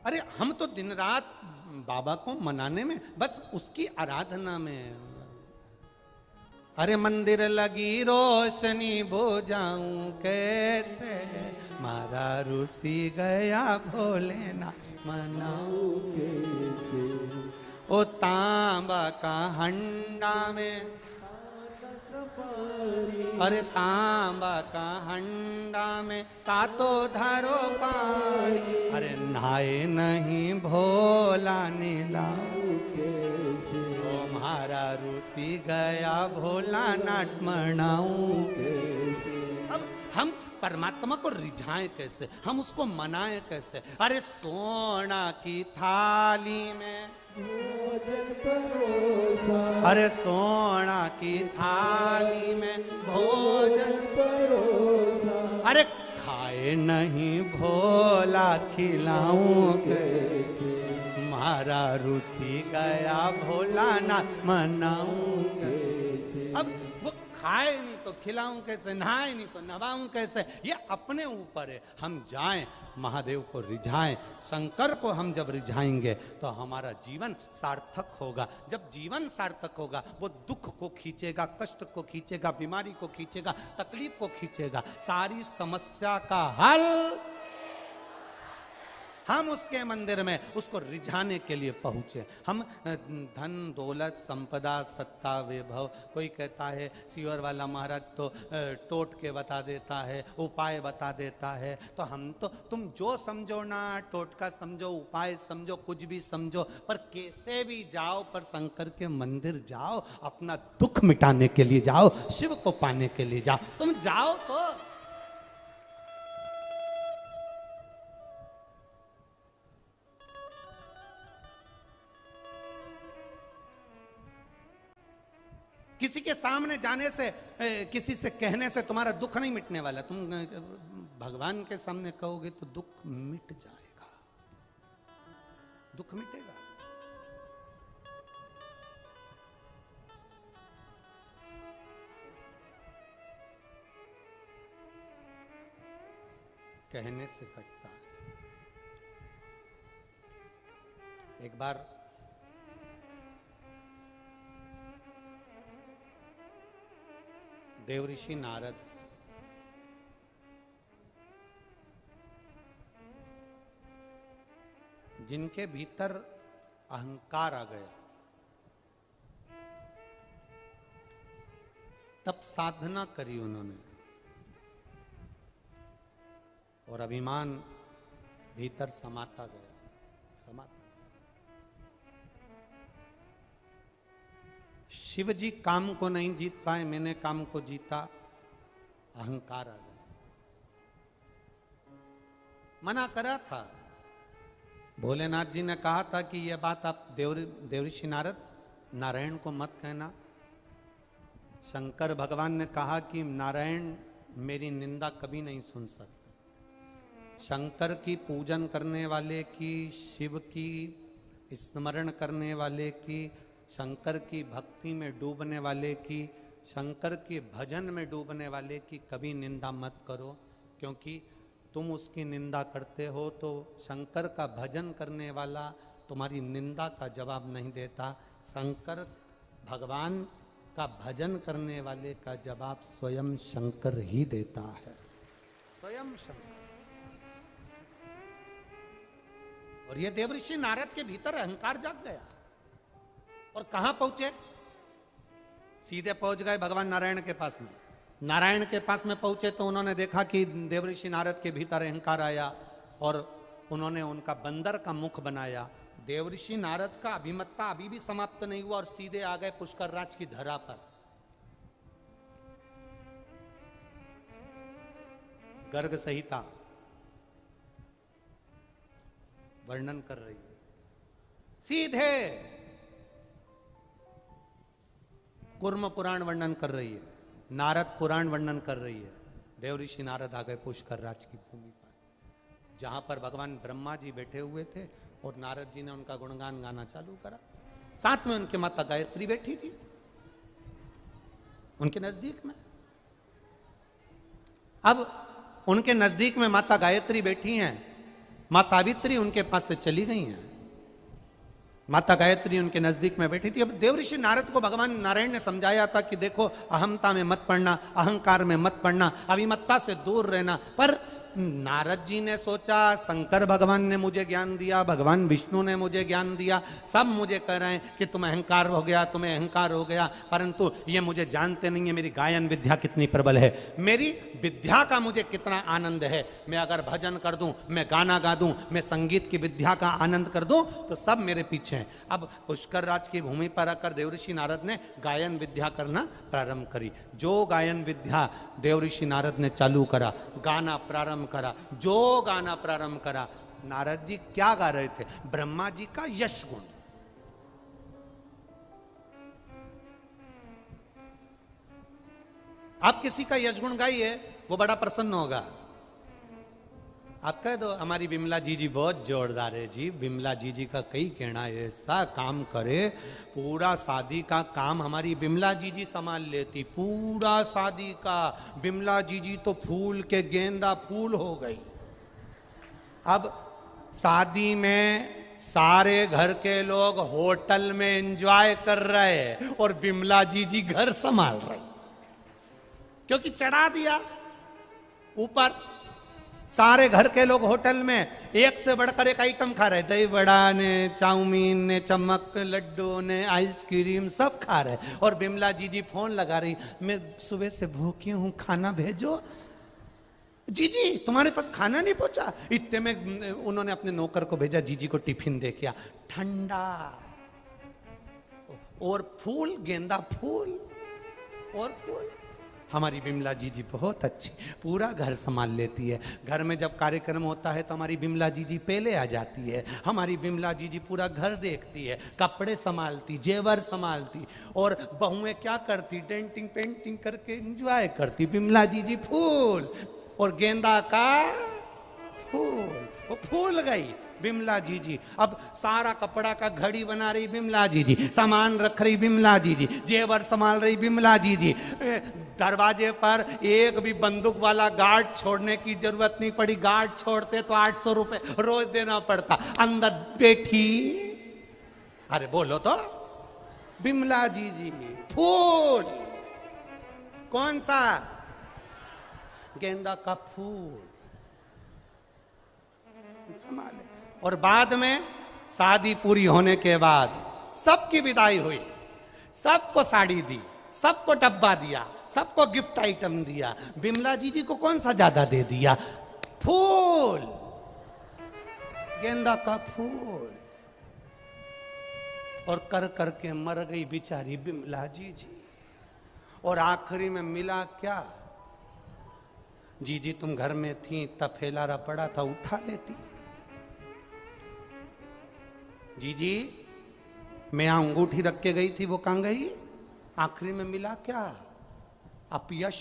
अरे हम तो दिन रात बाबा को मनाने में, बस उसकी आराधना में। अरे मंदिर लगी रोशनी बुझाऊं कैसे, मारा रूसी गया भोलेनाथ मनाऊं कैसे। ओ तांबा का हंडा में, अरे तांबा का हंडा में का तो धरो पानी, अरे नहाए नहीं भोला नीलाऊं कैसे। हमारा रूसी गया भोला नाट मनाऊं कैसे। अब हम परमात्मा को रिझाएं कैसे, हम उसको मनाएं कैसे? अरे सोना की थाली में भोजन परोसा, अरे सोना की थाली में भोजन परोसा, अरे खाए नहीं भोला खिलाऊं कैसे। मारा रूसी गया भोला ना मनाऊं कैसे। अब वो खाए नहीं तो खिलाऊं कैसे, नहाए नहीं तो नवाऊं कैसे, ये अपने ऊपर है। हम जाएं महादेव को रिझाएं, शंकर को हम जब रिझाएंगे तो हमारा जीवन सार्थक होगा। जब जीवन सार्थक होगा वो दुख को खींचेगा, कष्ट को खींचेगा, बीमारी को खींचेगा, तकलीफ को खींचेगा, सारी समस्या का हल हम उसके मंदिर में उसको रिझाने के लिए पहुंचे। हम धन दौलत संपदा सत्ता वैभव, कोई कहता है सियोर वाला महाराज तो टोट के बता देता है, उपाय बता देता है, तो हम तो तुम जो समझो ना, टोटका समझो, उपाय समझो, कुछ भी समझो, पर कैसे भी जाओ, पर शंकर के मंदिर जाओ, अपना दुख मिटाने के लिए जाओ, शिव को पाने के लिए जाओ। तुम जाओ तो किसी के सामने जाने से, किसी से कहने से तुम्हारा दुख नहीं मिटने वाला। तुम भगवान के सामने कहोगे तो दुख मिट जाएगा, दुख मिटेगा। कहने से कटता है। एक बार देवऋषि नारद जिनके भीतर अहंकार आ गया, तब साधना करी उन्होंने और अभिमान भीतर समाता गया, समाता। शिव जी काम को नहीं जीत पाए, मैंने काम को जीता, अहंकार आ गया। मना करा था, भोलेनाथ जी ने कहा था कि यह बात आप देवऋषि नारद नारायण को मत कहना। शंकर भगवान ने कहा कि नारायण मेरी निंदा कभी नहीं सुन सकते। शंकर की पूजन करने वाले की, शिव की स्मरण करने वाले की, शंकर की भक्ति में डूबने वाले की, शंकर के भजन में डूबने वाले की कभी निंदा मत करो, क्योंकि तुम उसकी निंदा करते हो तो शंकर का भजन करने वाला तुम्हारी निंदा का जवाब नहीं देता। शंकर भगवान का भजन करने वाले का जवाब स्वयं शंकर ही देता है, स्वयं शंकर। और ये देवऋषि नारद के भीतर अहंकार जाग गया और कहां पहुंचे? सीधे पहुंच गए भगवान नारायण के पास में। नारायण के पास में पहुंचे तो उन्होंने देखा कि देवऋषि नारद के भीतर अहंकार आया और उन्होंने उनका बंदर का मुख बनाया। देवऋषि नारद का अभिमत्ता अभी भी समाप्त नहीं हुआ और सीधे आ गए पुष्कर राज की धरा पर। गर्ग संहिता वर्णन कर रही है, सीधे कुर्म पुराण वर्णन कर रही है, नारद पुराण वर्णन कर रही है। देवऋषि नारद आ गए पुष्कर राज की भूमि पर, जहां पर भगवान ब्रह्मा जी बैठे हुए थे और नारद जी ने उनका गुणगान गाना चालू करा। साथ में उनके माता गायत्री बैठी थी उनके नजदीक में। अब उनके नजदीक में माता गायत्री बैठी हैं, मां सावित्री उनके पास से चली गई हैं, माता गायत्री उनके नजदीक में बैठी थी। अब देवऋषि नारद को भगवान नारायण ने समझाया था कि देखो अहमता में मत पड़ना, अहंकार में मत पड़ना, अभिमत्ता से दूर रहना। पर नारद जी ने सोचा शंकर भगवान ने मुझे ज्ञान दिया, भगवान विष्णु ने मुझे ज्ञान दिया, सब मुझे कह रहे हैं कि तुम्हें अहंकार हो गया, तुम्हें अहंकार हो गया, परंतु ये मुझे जानते नहीं है मेरी गायन विद्या कितनी प्रबल है, मेरी विद्या का मुझे कितना आनंद है। मैं अगर भजन कर दूं, मैं गाना गा दूं, मैं संगीत की विद्या का आनंद कर दूं तो सब मेरे पीछे हैं। अब पुष्कर राज की भूमि पर आकर देवऋषि नारद ने गायन विद्या करना प्रारंभ करी। जो गायन विद्या देवऋषि नारद ने चालू करा, गाना प्रारंभ करा, जो गाना प्रारंभ करा, नारद जी क्या गा रहे थे? ब्रह्मा जी का यश गुण। आप किसी का यश गुण गाइए, वो बड़ा प्रसन्न होगा। आप कह दो हमारी विमला जी बहुत जोरदार है जी, विमला जी का कई कहना है, ऐसा काम करे, पूरा शादी का काम हमारी विमला जी संभाल लेती, पूरा शादी का। विमला जी तो फूल के गेंदा फूल हो गई। अब शादी में सारे घर के लोग होटल में एंजॉय कर रहे हैं और विमला जी घर संभाल रही, क्योंकि चढ़ा दिया ऊपर। सारे घर के लोग होटल में एक से बढ़कर एक आइटम खा रहे, दही बड़ा ने, चाउमीन ने, चमक लड्डू ने, आइसक्रीम सब खा रहे। और बिमला जी फोन लगा रही, मैं सुबह से भूखी हूं, खाना भेजो। जी तुम्हारे पास खाना नहीं पहुंचा। इतने में उन्होंने अपने नौकर को भेजा, जीजी को टिफिन दे के आ, ठंडा और फूल, गेंदा फूल और फूल। हमारी बिमला जी बहुत अच्छी, पूरा घर संभाल लेती है। घर में जब कार्यक्रम होता है तो हमारी बिमला जी पहले आ जाती है। हमारी बिमला जी पूरा घर देखती है, कपड़े संभालती, जेवर संभालती। और बहुएं क्या करती, डेंटिंग पेंटिंग करके एंजॉय करती। बिमला जी फूल और गेंदा का फूल, वो फूल गई बिमला जी। अब सारा कपड़ा का घड़ी बना रही बिमला जी, सामान रख रही बिमला जी, जेवर संभाल रही बिमला जी। दरवाजे पर एक भी बंदूक वाला गार्ड छोड़ने की जरूरत नहीं पड़ी। गार्ड छोड़ते तो 800 रुपए रोज देना पड़ता। अंदर बैठी, अरे बोलो तो, बिमला जी फूल। कौन सा? गेंदा का फूल संभाले। और बाद में शादी पूरी होने के बाद सबकी विदाई हुई, सबको साड़ी दी, सबको डब्बा दिया, सबको गिफ्ट आइटम दिया। बिमला जी को कौन सा ज्यादा दे दिया? फूल, गेंदा का फूल। और कर करके मर गई बेचारी बिमला जी। और आखिरी में मिला क्या? जी तुम घर में थी तब फैलारा पड़ा था, उठा लेती। जी मैं यहां अंगूठी रख के गई थी, वो कहां गई? आखिरी में मिला क्या? अपयश।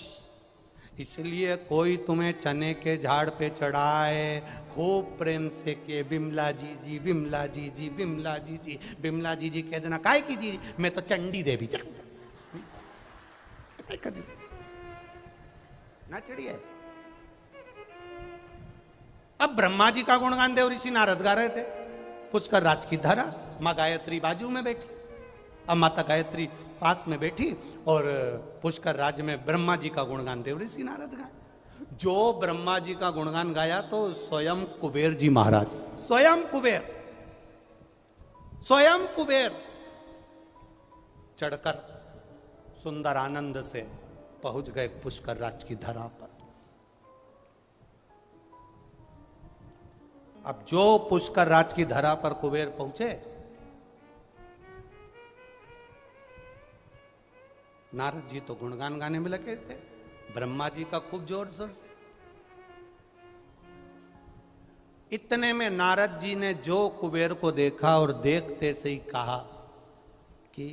इसलिए कोई तुम्हें चने के झाड़ पे चढ़ाए, खूब प्रेम से के बिमला जी बिमला जी बिमला जी। बिमला जी कह देना, काय की जी, मैं तो चंडी देवी ना चढ़िए। अब ब्रह्मा जी का गुणगान देव ऋषि नारद गा रहे थे। पुष्कर राज की धरा, माँ गायत्री बाजू में बैठी। अब माता गायत्री पास में बैठी और पुष्कर राज में ब्रह्मा जी का गुणगान देव ऋषि नारद गाया। जो ब्रह्मा जी का गुणगान गाया तो स्वयं कुबेर जी महाराज, स्वयं कुबेर चढ़कर सुंदर आनंद से पहुंच गए पुष्कर राज की धरा पर। अब जो पुष्कर राज की धरा पर कुबेर पहुंचे, नारद जी तो गुणगान गाने में लगे थे, ब्रह्मा जी का खूब जोर शोर से। इतने में नारद जी ने जो कुबेर को देखा और देखते से ही कहा कि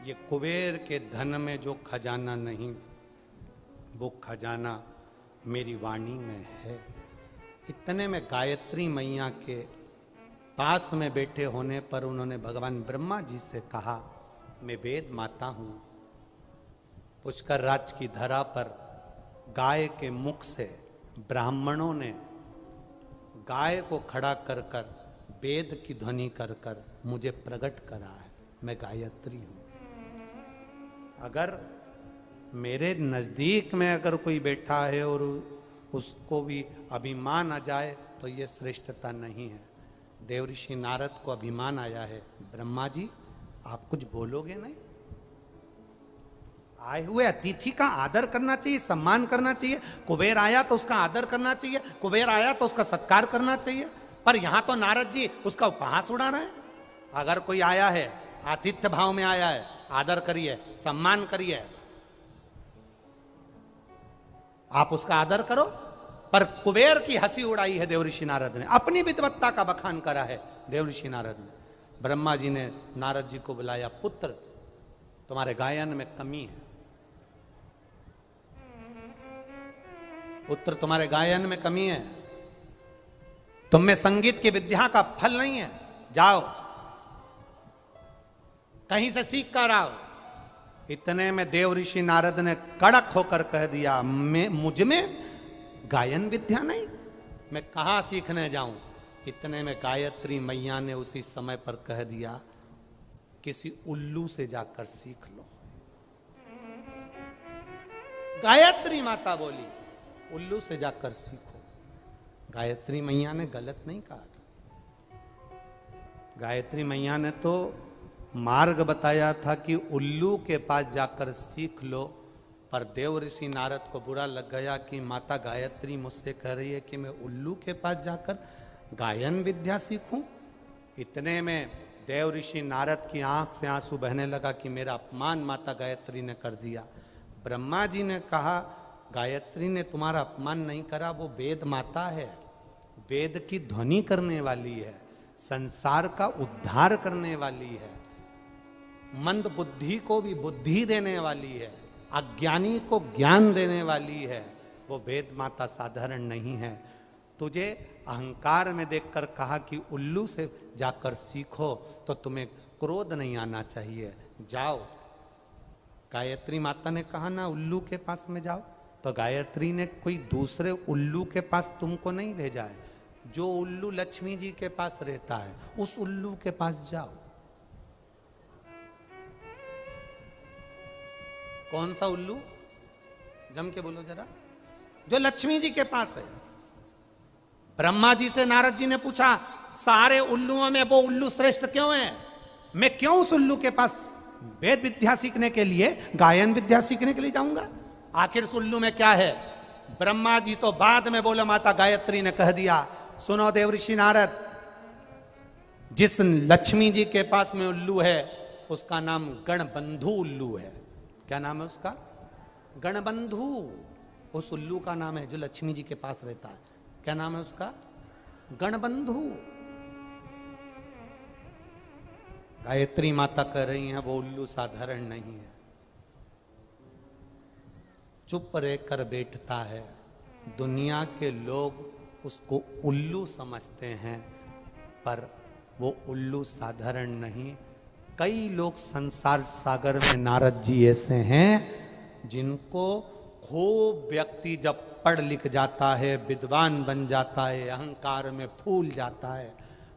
ये कुबेर के धन में जो खजाना नहीं, वो खजाना मेरी वाणी में है। इतने में गायत्री मैया के पास में बैठे होने पर उन्होंने भगवान ब्रह्मा जी से कहा, मैं वेद माता हूं। पुष्कर राज की धरा पर गाय के मुख से ब्राह्मणों ने गाय को खड़ा कर कर वेद की ध्वनि कर कर मुझे प्रकट करा है। मैं गायत्री हूं। अगर मेरे नजदीक में अगर कोई बैठा है और उसको भी अभिमान आ जाए तो ये श्रेष्ठता नहीं है। देवऋषि नारद को अभिमान आया है, ब्रह्मा जी आप कुछ बोलोगे नहीं? आए हुए अतिथि का आदर करना चाहिए, सम्मान करना चाहिए। कुबेर आया तो उसका आदर करना चाहिए, कुबेर आया तो उसका सत्कार करना चाहिए। पर यहां तो नारद जी उसका उपहास उड़ा रहे हैं। अगर कोई आया है, आतिथ्य भाव में आया है, आदर करिए, सम्मान करिए, आप उसका आदर करो। पर कुबेर की हंसी उड़ाई है देवऋषि नारद ने, अपनी विद्वत्ता का बखान करा है देवऋषि नारद ने। ब्रह्मा जी ने नारद जी को बुलाया, पुत्र तुम्हारे गायन में कमी है, पुत्र तुम्हारे गायन में कमी है, तुम में संगीत की विद्या का फल नहीं है, जाओ कहीं से सीख कर आओ। इतने में देवऋषि नारद ने कड़क होकर कह दिया, मैं मुझ में गायन विद्या नहीं, मैं कहां सीखने जाऊं। इतने में गायत्री मैया ने उसी समय पर कह दिया, किसी उल्लू से जाकर सीख लो। गायत्री माता बोली उल्लू से जाकर सीखो। गायत्री मैया ने गलत नहीं कहा था। गायत्री मैया ने तो मार्ग बताया था कि उल्लू के पास जाकर सीख लो, पर देव ऋषि नारद को बुरा लग गया कि माता गायत्री मुझसे कह रही है कि मैं उल्लू के पास जाकर गायन विद्या सीखूं। इतने में देव ऋषि नारद की आंख से आंसू बहने लगा कि मेरा अपमान माता गायत्री ने कर दिया। ब्रह्मा जी ने कहा गायत्री ने तुम्हारा अपमान नहीं करा, वो वेद माता है, वेद की ध्वनि करने वाली है, संसार का उद्धार करने वाली है, मंद बुद्धि को भी बुद्धि देने वाली है, अज्ञानी को ज्ञान देने वाली है। वो वेद माता साधारण नहीं है। तुझे अहंकार में देखकर कहा कि उल्लू से जाकर सीखो तो तुम्हें क्रोध नहीं आना चाहिए, जाओ। गायत्री माता ने कहा ना उल्लू के पास में जाओ, तो गायत्री ने कोई दूसरे उल्लू के पास तुमको नहीं भेजा है। जो उल्लू लक्ष्मी जी के पास रहता है उस उल्लू के पास जाओ। कौन सा उल्लू? जम के बोलो जरा। जो लक्ष्मी जी के पास है। ब्रह्मा जी से नारद जी ने पूछा सारे उल्लुओं में वो उल्लू श्रेष्ठ क्यों है? मैं क्यों उस उल्लू के पास वेद विद्या सीखने के लिए, गायन विद्या सीखने के लिए जाऊंगा? आखिर उस उल्लू में क्या है? ब्रह्मा जी तो बाद में बोले, माता गायत्री ने कह दिया, सुनो देवऋषि नारद, जिस लक्ष्मी जी के पास में उल्लू है उसका नाम गणबंधु उल्लू है। क्या नाम है उसका? गणबंधु। उस उल्लू का नाम है जो लक्ष्मी जी के पास रहता है। क्या नाम है उसका? गणबंधु। गायत्री माता कह रही हैं वो उल्लू साधारण नहीं है, चुप रहकर बैठता है। दुनिया के लोग उसको उल्लू समझते हैं, पर वो उल्लू साधारण नहीं। कई लोग संसार सागर में नारद जी ऐसे हैं जिनको खूब व्यक्ति जब पढ़ लिख जाता है, विद्वान बन जाता है, अहंकार में फूल जाता है,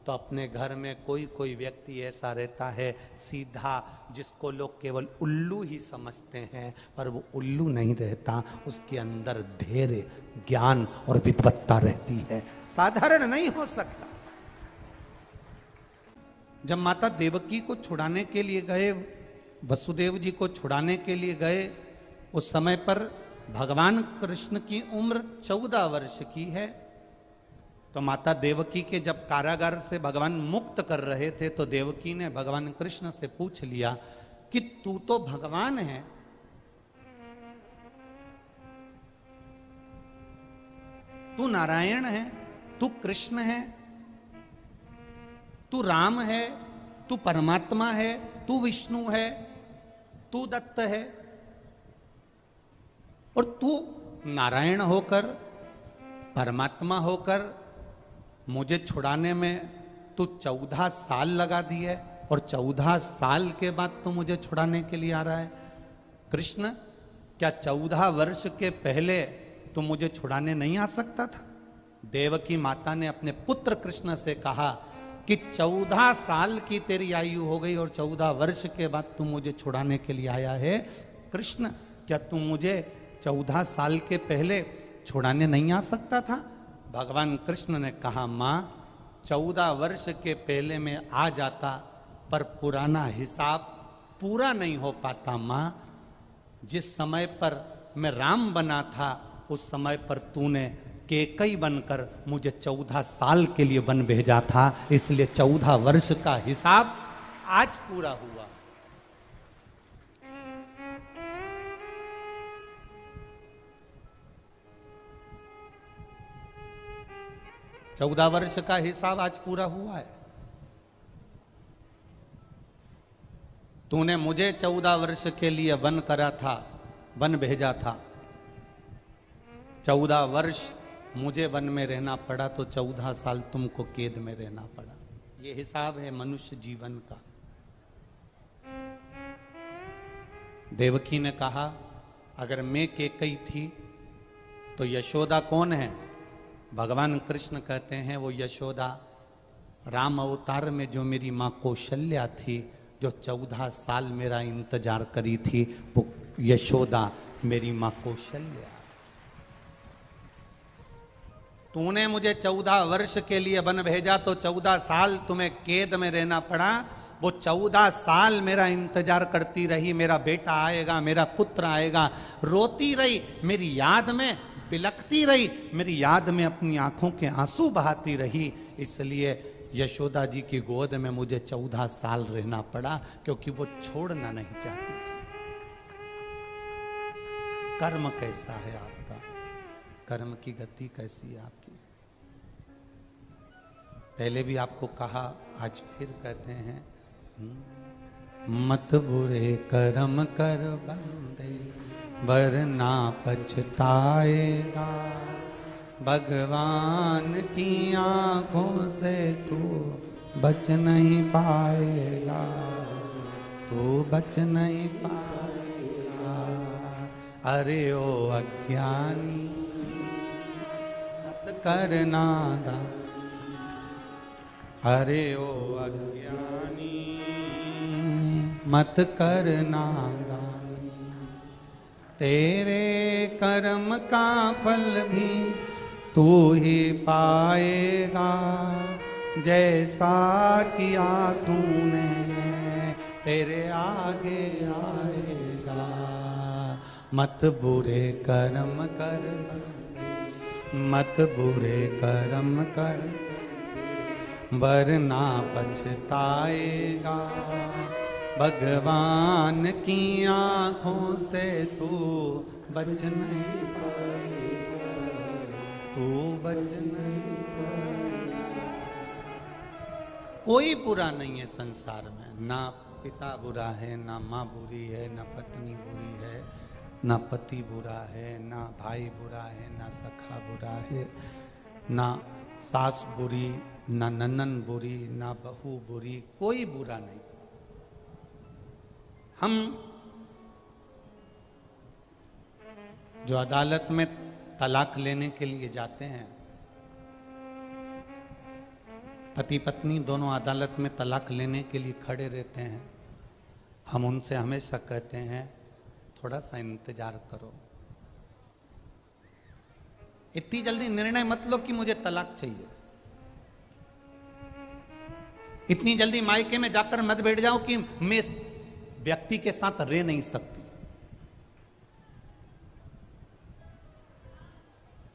तो अपने घर में कोई कोई व्यक्ति ऐसा रहता है सीधा, जिसको लोग केवल उल्लू ही समझते हैं, पर वो उल्लू नहीं रहता, उसके अंदर धैर्य, ज्ञान और विद्वत्ता रहती है, साधारण नहीं हो सकता। जब माता देवकी को छुड़ाने के लिए गए, वसुदेव जी को छुड़ाने के लिए गए, उस समय पर भगवान कृष्ण की उम्र 14 वर्ष की है। तो माता देवकी के जब कारागार से भगवान मुक्त कर रहे थे, तो देवकी ने भगवान कृष्ण से पूछ लिया कि तू तो भगवान है, तू नारायण है, तू कृष्ण है, तू राम है, तू परमात्मा है, तू विष्णु है, तू दत्त है, और तू नारायण होकर, परमात्मा होकर मुझे छुड़ाने में तू 14 साल लगा दिए, और 14 साल के बाद तू मुझे छुड़ाने के लिए आ रहा है। कृष्ण, क्या 14 वर्ष के पहले तू मुझे छुड़ाने नहीं आ सकता था? देवकी माता ने अपने पुत्र कृष्ण से कहा कि 14 साल की तेरी आयु हो गई और 14 वर्ष के बाद तू मुझे छुड़ाने के लिए आया है। कृष्ण, क्या तू मुझे 14 साल के पहले छुड़ाने नहीं आ सकता था? भगवान कृष्ण ने कहा, माँ 14 वर्ष के पहले मैं आ जाता, पर पुराना हिसाब पूरा नहीं हो पाता। माँ, जिस समय पर मैं राम बना था उस समय पर तूने केकई बनकर मुझे 14 साल के लिए वन भेजा था, इसलिए 14 वर्ष का हिसाब आज पूरा हुआ। 14 वर्ष का हिसाब आज पूरा हुआ है। तूने मुझे 14 वर्ष के लिए वन करा था, वन भेजा था। 14 वर्ष मुझे वन में रहना पड़ा, तो 14 साल तुमको कैद में रहना पड़ा। ये हिसाब है मनुष्य जीवन का। देवकी ने कहा, अगर मैं केकई थी तो यशोदा कौन है? भगवान कृष्ण कहते हैं वो यशोदा राम अवतार में जो मेरी माँ कौशल्या थी, जो 14 साल मेरा इंतजार करी थी, वो यशोदा मेरी मां कौशल्या। तूने मुझे 14 वर्ष के लिए वन भेजा तो 14 साल तुम्हें कैद में रहना पड़ा। वो 14 साल मेरा इंतजार करती रही, मेरा बेटा आएगा, मेरा पुत्र आएगा। रोती रही, मेरी याद में बिलखती रही, मेरी याद में अपनी आंखों के आंसू बहाती रही। इसलिए यशोदा जी की गोद में मुझे 14 साल रहना पड़ा, क्योंकि वो छोड़ना नहीं चाहती थी। कर्म कैसा है आपका? कर्म की गति कैसी है आपकी? पहले भी आपको कहा, आज फिर कहते हैं, मत बुरे कर्म कर बंदे वरना पछताएगा। भगवान की आंखों से तू बच नहीं पाएगा, तू बच नहीं पाएगा। अरे ओ अज्ञानी मत करना दान, अरे ओ अज्ञानी मत करना दान। तेरे कर्म का फल भी तू ही पाएगा, जैसा किया तूने तेरे आगे आएगा। मत बुरे कर्म कर बंदे, मत बुरे कर्म कर वरना पछताएगा। भगवान की आंखों से तू बच नहीं पाएगा, तू बच नहीं पाएगा। कोई बुरा नहीं है संसार में, ना पिता बुरा है, ना माँ बुरी है, ना पत्नी बुरी है, ना पति बुरा है, ना भाई बुरा है, ना सखा बुरा है, ना सास बुरी, ना ननन बुरी, ना बहू बुरी, कोई बुरा नहीं। हम जो अदालत में तलाक लेने के लिए जाते हैं, पति पत्नी दोनों अदालत में तलाक लेने के लिए खड़े रहते हैं, हम उनसे हमेशा कहते हैं थोड़ा सा इंतजार करो, इतनी जल्दी निर्णय मत लो कि मुझे तलाक चाहिए। इतनी जल्दी मायके में जाकर मत बैठ जाओ कि मैं इस व्यक्ति के साथ रह नहीं सकती,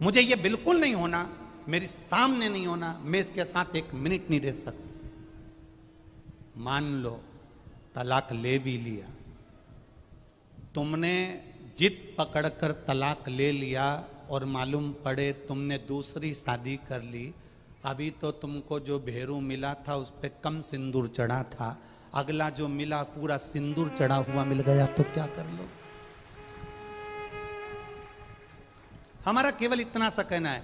मुझे ये बिल्कुल नहीं होना, मेरे सामने नहीं होना, मैं इसके साथ एक मिनट नहीं रह सकती। मान लो तलाक ले भी लिया, तुमने जिद पकड़कर तलाक ले लिया और मालूम पड़े तुमने दूसरी शादी कर ली, अभी तो तुमको जो भेरू मिला था उस पे कम सिंदूर चढ़ा था, अगला जो मिला पूरा सिंदूर चढ़ा हुआ मिल गया, तो क्या कर लो? हमारा केवल इतना सा कहना है,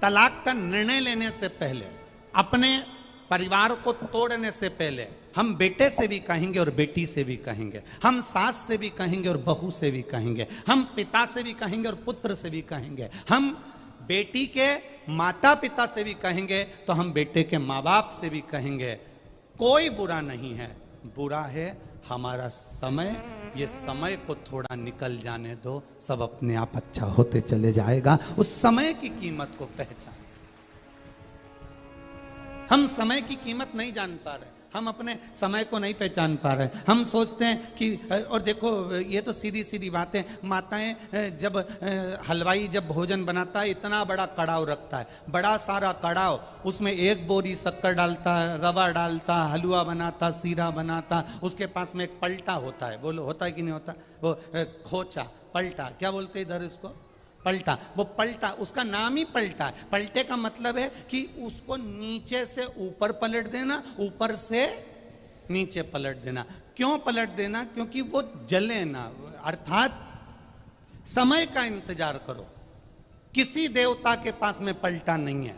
तलाक का निर्णय लेने से पहले, अपने परिवार को तोड़ने से पहले, हम बेटे से भी कहेंगे और बेटी से भी कहेंगे, हम सास से भी कहेंगे और बहू से भी कहेंगे, हम पिता से भी कहेंगे और पुत्र से भी कहेंगे, हम बेटी के माता पिता से भी कहेंगे तो हम बेटे के माँ बाप से भी कहेंगे। कोई बुरा नहीं है, बुरा है हमारा समय। ये समय को थोड़ा निकल जाने दो, सब अपने आप अच्छा होते चले जाएगा। उस समय की कीमत को पहचान, हम समय की कीमत नहीं जान पा रहे, हम अपने समय को नहीं पहचान पा रहे। हम सोचते हैं कि, और देखो ये तो सीधी सीधी बातें, माताएं जब हलवाई जब भोजन बनाता है इतना बड़ा कड़ाव रखता है, बड़ा सारा कड़ाव, उसमें 1 बोरी शक्कर डालता है, रवा डालता, हलवा बनाता, सीरा बनाता, उसके पास में एक पलटा होता है, बोलो होता है कि नहीं होता? वो खोचा, पलटा, क्या बोलते हैं इधर इसको? पलटा। वो पलटा, उसका नाम ही पलटा है। पलटे का मतलब है कि उसको नीचे से ऊपर पलट देना, ऊपर से नीचे पलट देना। क्यों पलट देना? क्योंकि वो जले ना, अर्थात समय का इंतजार करो। किसी देवता के पास में पलटा नहीं है,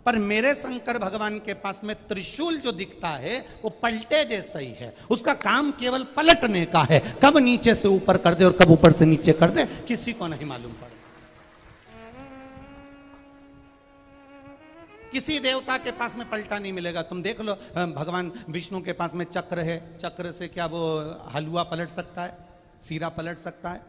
पर मेरे शंकर भगवान के पास में त्रिशूल जो दिखता है वो पलटे जैसा ही है। उसका काम केवल पलटने का है, कब नीचे से ऊपर कर दे और कब ऊपर से नीचे कर दे किसी को नहीं मालूम पड़े। किसी देवता के पास में पलटा नहीं मिलेगा। तुम देख लो, भगवान विष्णु के पास में चक्र है, चक्र से क्या वो हलवा पलट सकता है, सीरा पलट सकता है?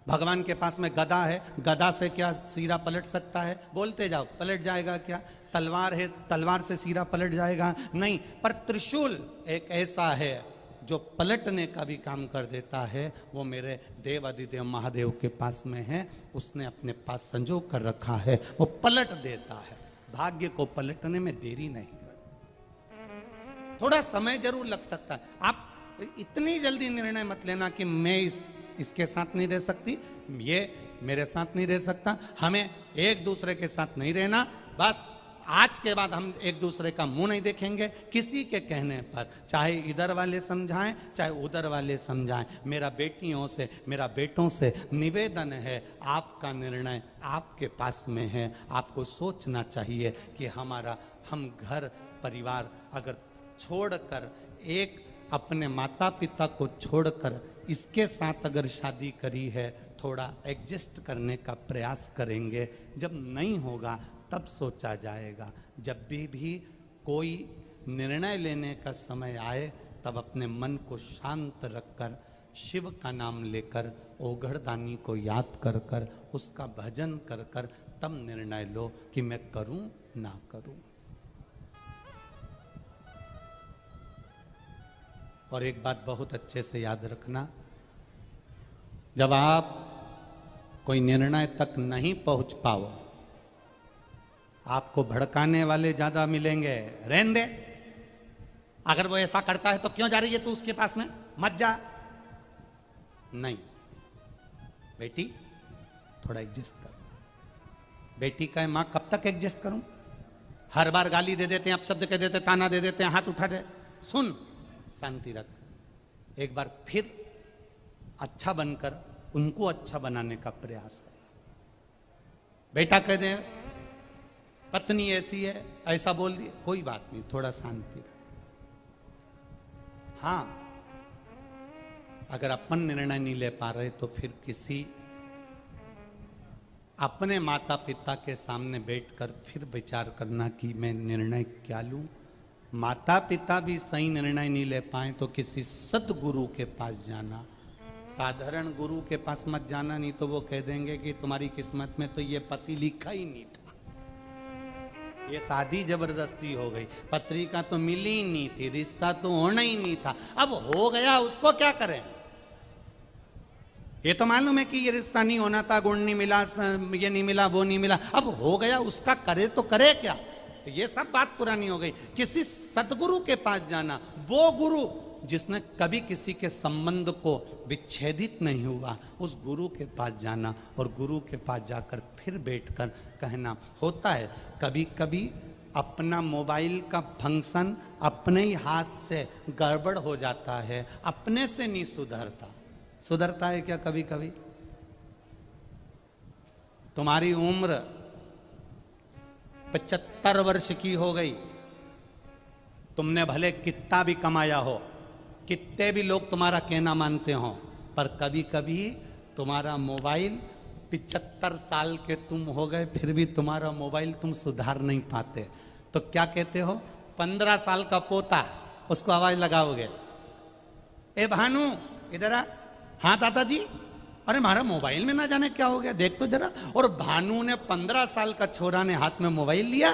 भगवान के पास में गदा है, गदा से क्या सीरा पलट सकता है? बोलते जाओ, पलट जाएगा क्या? तलवार है, तलवार से सीरा पलट जाएगा? नहीं। पर त्रिशूल एक ऐसा है जो पलटने का भी काम कर देता है। वो मेरे देव अधिदेव महादेव के पास में है, उसने अपने पास संजो कर रखा है, वो पलट देता है। भाग्य को पलटने में देरी नहीं, थोड़ा समय जरूर लग सकता है। आप इतनी जल्दी निर्णय मत लेना कि मैं इसके साथ नहीं रह सकती, ये मेरे साथ नहीं रह सकता। हमें एक दूसरे के साथ नहीं रहना, बस आज के बाद हम एक दूसरे का मुंह नहीं देखेंगे किसी के कहने पर, चाहे इधर वाले समझाएं चाहे उधर वाले समझाएं। मेरा बेटियों से, मेरा बेटों से निवेदन है, आपका निर्णय आपके पास में है। आपको सोचना चाहिए कि हम घर परिवार अगर छोड़कर, एक अपने माता पिता को छोड़कर इसके साथ अगर शादी करी है, थोड़ा एडजस्ट करने का प्रयास करेंगे। जब नहीं होगा तब सोचा जाएगा। जब भी कोई निर्णय लेने का समय आए, तब अपने मन को शांत रखकर, शिव का नाम लेकर, ओघड़दानी को याद कर कर, उसका भजन कर कर, तब निर्णय लो कि मैं करूं ना करूं। और एक बात बहुत अच्छे से याद रखना, जब आप कोई निर्णय तक नहीं पहुंच पाओ, आपको भड़काने वाले ज्यादा मिलेंगे। रहने दे, अगर वो ऐसा करता है तो क्यों जा रही है तू उसके पास में, मत जा। नहीं बेटी, थोड़ा एडजस्ट कर। बेटी का मां कब तक एडजस्ट करूं? हर बार गाली दे देते हैं, अपशब्द कह देते, ताना दे देते हैं, हाथ उठा दे। सुन, शांति रख। एक बार फिर अच्छा बनकर उनको अच्छा बनाने का प्रयास कर। बेटा कह दे पत्नी ऐसी है, ऐसा बोल दिया, कोई बात नहीं, थोड़ा शांति रख। हाँ, अगर अपन निर्णय नहीं ले पा रहे तो फिर किसी अपने माता पिता के सामने बैठकर फिर विचार करना कि मैं निर्णय क्या लूं। माता पिता भी सही निर्णय नहीं ले पाए तो किसी सदगुरु के पास जाना। साधारण गुरु के पास मत जाना, नहीं तो वो कह देंगे कि तुम्हारी किस्मत में तो ये पति लिखा ही नहीं था, ये शादी जबरदस्ती हो गई, पत्रिका तो मिली ही नहीं थी, रिश्ता तो होना ही नहीं था। अब हो गया, उसको क्या करें? ये तो मालूम है कि ये रिश्ता नहीं होना था, गुण नहीं मिला, ये नहीं मिला, वो नहीं मिला, अब हो गया, उसका करे तो करे क्या? ये सब बात पुरानी हो गई। किसी सतगुरु के पास जाना, वो गुरु जिसने कभी किसी के संबंध को विच्छेदित नहीं हुआ, उस गुरु के पास जाना और गुरु के पास जाकर फिर बैठकर कहना। होता है कभी कभी अपना मोबाइल का फंक्शन अपने ही हाथ से गड़बड़ हो जाता है, अपने से नहीं सुधरता। सुधरता है क्या कभी कभी? तुम्हारी उम्र 75 वर्ष की हो गई, तुमने भले कितना भी कमाया हो, कितने भी लोग तुम्हारा कहना मानते हो, पर कभी कभी तुम्हारा मोबाइल 75 साल के तुम हो गए, फिर भी तुम्हारा मोबाइल तुम सुधार नहीं पाते। तो क्या कहते हो? 15 साल का पोता, उसको आवाज लगाओगे, ए भानु इधर आ। हाँ दादाजी, अरे हमारा मोबाइल में ना जाने क्या हो गया, देख तो जरा। और भानु ने 15 साल का छोरा ने हाथ में मोबाइल लिया,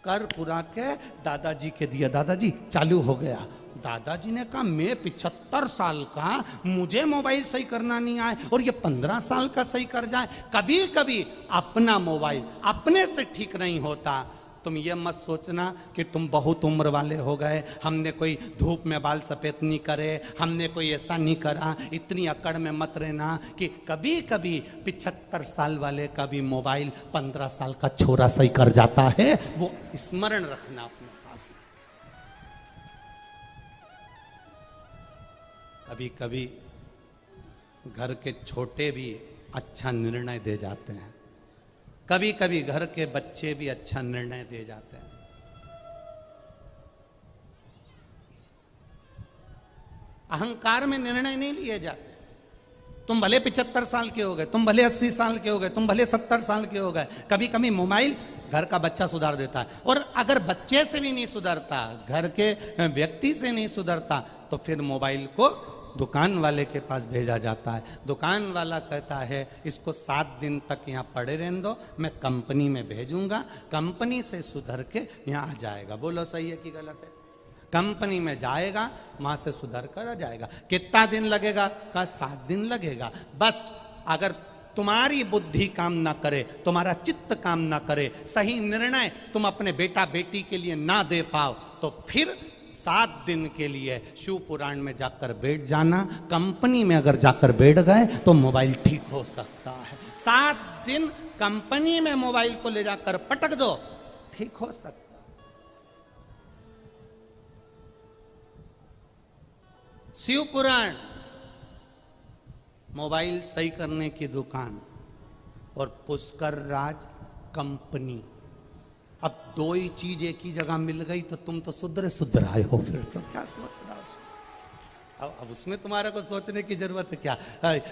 कर पुरा के दादाजी के दिया, दादाजी चालू हो गया। दादाजी ने कहा मैं 75 साल का, मुझे मोबाइल सही करना नहीं आए और ये 15 साल का सही कर जाए। कभी कभी अपना मोबाइल अपने से ठीक नहीं होता। तुम ये मत सोचना कि तुम बहुत उम्र वाले हो गए, हमने कोई धूप में बाल सफेद नहीं करे, हमने कोई ऐसा नहीं करा। इतनी अकड़ में मत रहना कि कभी कभी 75 साल वाले का भी मोबाइल 15 साल का छोरा सही कर जाता है। वो स्मरण रखना अपने पास। कभी कभी घर के छोटे भी अच्छा निर्णय दे जाते हैं, कभी कभी घर के बच्चे भी अच्छा निर्णय दे जाते हैं। अहंकार में निर्णय नहीं लिए जाते। तुम भले 75 साल के हो गए, तुम भले 80 साल के हो गए, तुम भले 70 साल के हो गए, कभी कभी मोबाइल घर का बच्चा सुधार देता है। और अगर बच्चे से भी नहीं सुधरता, घर के व्यक्ति से नहीं सुधरता, तो फिर मोबाइल को दुकान वाले के पास भेजा जाता है। दुकान वाला कहता है इसको 7 दिन तक यहाँ पड़े रहने दो, मैं कंपनी में भेजूंगा, कंपनी से सुधर के यहाँ आ जाएगा। बोलो सही है कि गलत है? कंपनी में जाएगा, वहां से सुधर कर आ जाएगा। कितना दिन लगेगा? का 7 दिन लगेगा। बस अगर तुम्हारी बुद्धि काम ना करे, तुम्हारा चित्त काम ना करे, सही निर्णय तुम अपने बेटा बेटी के लिए ना दे पाओ, तो फिर 7 दिन के लिए शिव पुराण में जाकर बैठ जाना। कंपनी में अगर जाकर बैठ गए तो मोबाइल ठीक हो सकता है। 7 दिन कंपनी में मोबाइल को ले जाकर पटक दो, ठीक हो सकता है। शिव पुराण मोबाइल सही करने की दुकान और पुष्कर राज कंपनी। अब 2 ही चीज एक ही जगह मिल गई तो तुम तो सुधर आए हो, फिर तो क्या सोच रहा हो? अब उसमें तुम्हारे को सोचने की जरूरत है क्या?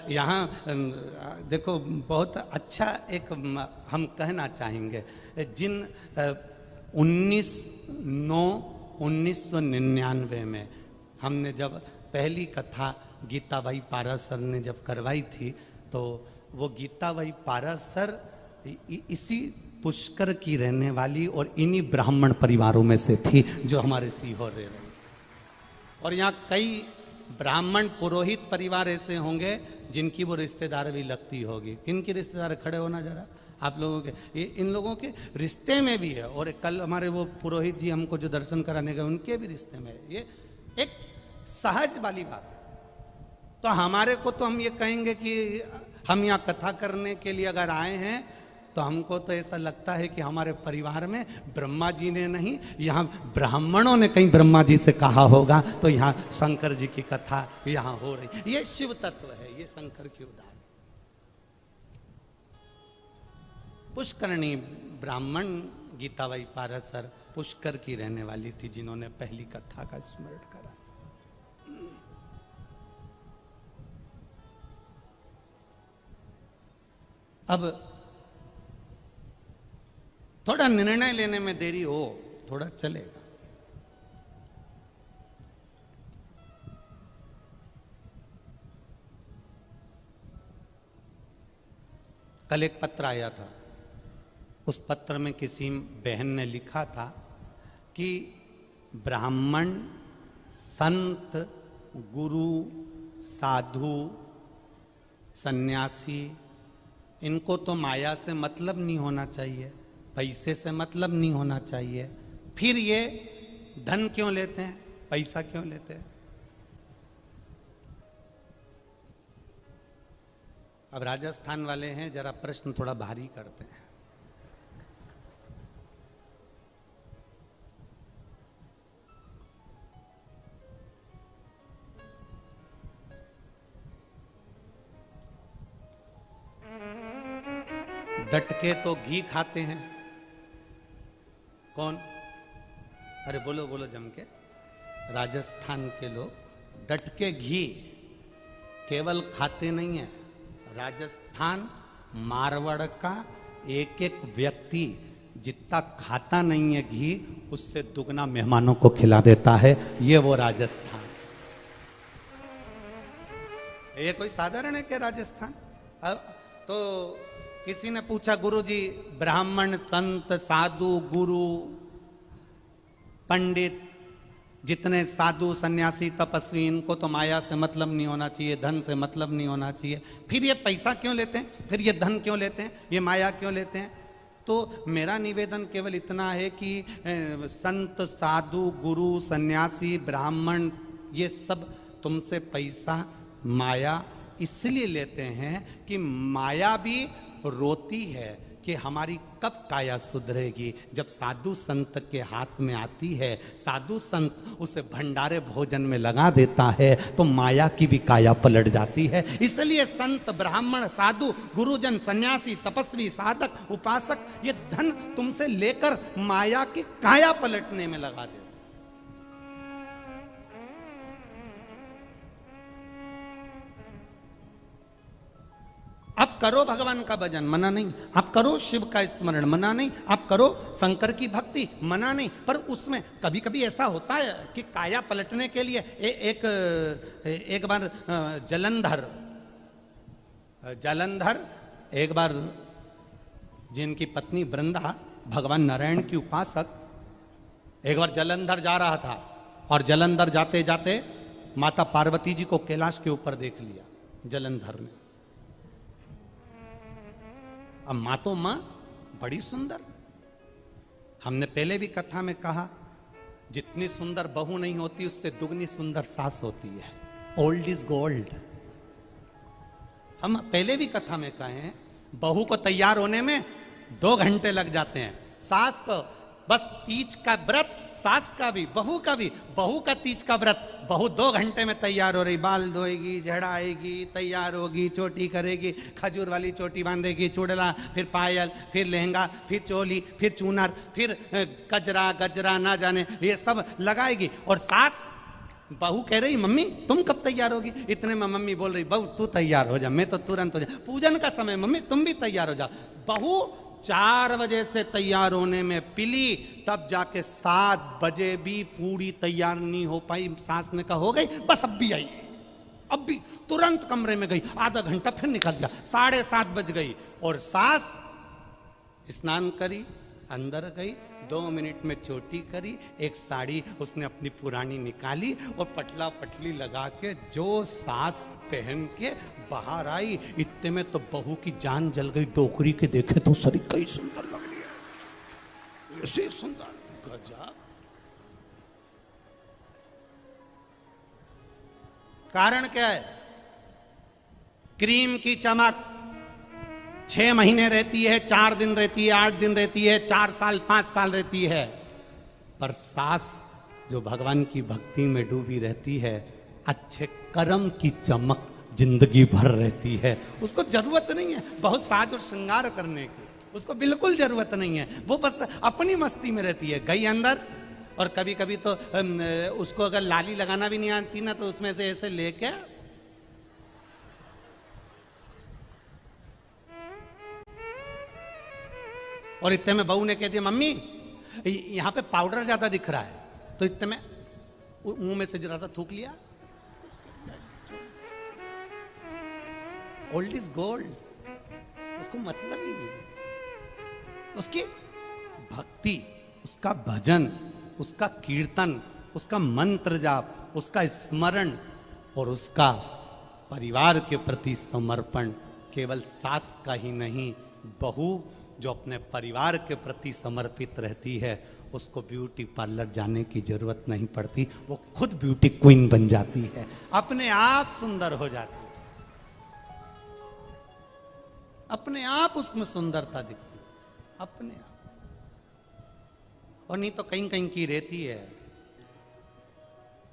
यहाँ देखो बहुत अच्छा एक हम कहना चाहेंगे, जिन 1999 में हमने जब पहली कथा गीताबाई पारस सर ने जब करवाई थी, तो वो गीताबाई पारस सर इसी पुष्कर की रहने वाली और इन्हीं ब्राह्मण परिवारों में से थी जो हमारे सीहोर रह रही। और यहाँ कई ब्राह्मण पुरोहित परिवार ऐसे होंगे जिनकी वो रिश्तेदार भी लगती होगी। किन की रिश्तेदार? खड़े होना जरा आप लोगों के। इन लोगों के रिश्ते में भी है। और कल हमारे वो पुरोहित जी हमको जो दर्शन कराने गए उनके भी रिश्ते में है। ये एक सहज वाली बात है। तो हमारे को तो हम ये कहेंगे कि हम यहाँ कथा करने के लिए अगर आए हैं तो हमको तो ऐसा लगता है कि हमारे परिवार में ब्रह्मा जी ने नहीं, यहाँ ब्राह्मणों ने कहीं ब्रह्मा जी से कहा होगा, तो यहाँ शंकर जी की कथा यहाँ हो रही। ये शिव तत्व है, ये शंकर की उदाहरण। पुष्करणी ब्राह्मण गीताबाई पारस सर पुष्कर की रहने वाली थी, जिन्होंने पहली कथा का स्मरण करा। अब थोड़ा निर्णय लेने में देरी हो, थोड़ा चलेगा। कल एक पत्र आया था, उस पत्र में किसी बहन ने लिखा था कि ब्राह्मण, संत, गुरु, साधु, सन्यासी, इनको तो माया से मतलब नहीं होना चाहिए, पैसे से मतलब नहीं होना चाहिए, फिर ये धन क्यों लेते हैं, पैसा क्यों लेते हैं? अब राजस्थान वाले हैं, जरा प्रश्न थोड़ा भारी करते हैं। डट के तो घी खाते हैं। कौन? अरे बोलो बोलो जम के। राजस्थान के लोग डट के घी केवल खाते नहीं है, राजस्थान मारवाड़ का एक एक व्यक्ति जितना खाता नहीं है घी, उससे दुगना मेहमानों को खिला देता है। ये वो राजस्थान। ये कोई साधारण है क्या राजस्थान? अब तो किसी ने पूछा, गुरुजी ब्राह्मण, संत, साधु, गुरु, पंडित, जितने साधु, सन्यासी, तपस्वी, इनको तो माया से मतलब नहीं होना चाहिए, धन से मतलब नहीं होना चाहिए, फिर ये पैसा क्यों लेते हैं, फिर ये धन क्यों लेते हैं, ये माया क्यों लेते हैं? तो मेरा निवेदन केवल इतना है कि संत, साधु, गुरु, सन्यासी, ब्राह्मण, ये सब तुमसे पैसा, माया इसलिए लेते हैं कि माया भी रोती है कि हमारी कब काया सुधरेगी। जब साधु संत के हाथ में आती है, साधु संत उसे भंडारे भोजन में लगा देता है, तो माया की भी काया पलट जाती है। इसलिए संत, ब्राह्मण, साधु, गुरुजन, सन्यासी, तपस्वी, साधक, उपासक, ये धन तुमसे लेकर माया की काया पलटने में लगा देते। अब करो भगवान का भजन, मना नहीं। आप करो शिव का स्मरण, मना नहीं। आप करो शंकर की भक्ति, मना नहीं। पर उसमें कभी कभी ऐसा होता है कि काया पलटने के लिए एक बार जलंधर एक बार जिनकी पत्नी वृंदा भगवान नारायण की उपासक, एक बार जलंधर जा रहा था और जलंधर जाते जाते माता पार्वती जी को कैलाश के ऊपर देख लिया जलंधर ने। अब माँ तो माँ बड़ी सुंदर, हमने पहले भी कथा में कहा जितनी सुंदर बहू नहीं होती उससे दुगनी सुंदर सास होती है। Old is gold. हम पहले भी कथा में कहे हैं बहू को तैयार होने में 2 घंटे लग जाते हैं, सास को बस तीज का व्रत, सास का भी बहू का भी, बहू का तीज का व्रत, बहू 2 घंटे में तैयार हो रही, बाल धोएगी, झड़ाएगी, तैयार होगी, चोटी करेगी, खजूर वाली चोटी बांधेगी, चूड़ला, फिर पायल, फिर लहंगा, फिर चोली, फिर चूनर, फिर गजरा गजरा ना जाने ये सब लगाएगी। और सास बहू कह रही मम्मी तुम कब तैयार होगी? इतने में मम्मी बोल रही बहू तू तैयार हो जा, मैं तो तुरंत हो जा। पूजन का समय मम्मी तुम भी तैयार हो जा। बहू 4 बजे से तैयार होने में पिली, तब जाके 7 बजे भी पूरी तैयार नहीं हो पाई। सास ने कहा हो गई, बस अब भी आई, अब भी तुरंत कमरे में गई, आधा घंटा फिर निकल गया, 7:30 बज गई और सास स्नान करी, अंदर गई, 2 मिनट में चोटी करी, एक साड़ी उसने अपनी पुरानी निकाली और पटला पटली लगा के जो सास पहन के बाहर आई, इतने में तो बहू की जान जल गई। डोकरी के देखे तो सरी कई सुंदर लग रही है, ऐसे सुंदर, गजब। कारण क्या है? क्रीम की चमक 6 महीने रहती है, 4 दिन रहती है, 8 दिन रहती है, 4 साल 5 साल रहती है। पर सास जो भगवान की भक्ति में डूबी रहती है, अच्छे कर्म की चमक जिंदगी भर रहती है। उसको जरूरत नहीं है बहुत साज और श्रृंगार करने की, उसको बिल्कुल जरूरत नहीं है। वो बस अपनी मस्ती में रहती है, गई अंदर। और कभी कभी तो उसको अगर लाली लगाना भी नहीं आती ना, तो उसमें से ऐसे लेके और इतने में बहू ने कह दिया मम्मी यहां पे पाउडर ज्यादा दिख रहा है, तो इतने में मुंह में से जरा सा थूक लिया। ओल्ड इज गोल्ड, उसको मतलब ही नहीं। उसकी भक्ति, उसका भजन, उसका कीर्तन, उसका मंत्र जाप, उसका स्मरण और उसका परिवार के प्रति समर्पण केवल सास का ही नहीं, बहू जो अपने परिवार के प्रति समर्पित रहती है उसको ब्यूटी पार्लर जाने की जरूरत नहीं पड़ती, वो खुद ब्यूटी क्वीन बन जाती है, अपने आप सुंदर हो जाती है, अपने आप उसमें सुंदरता दिखती है, अपने आप। और नहीं तो कहीं कहीं की रहती है।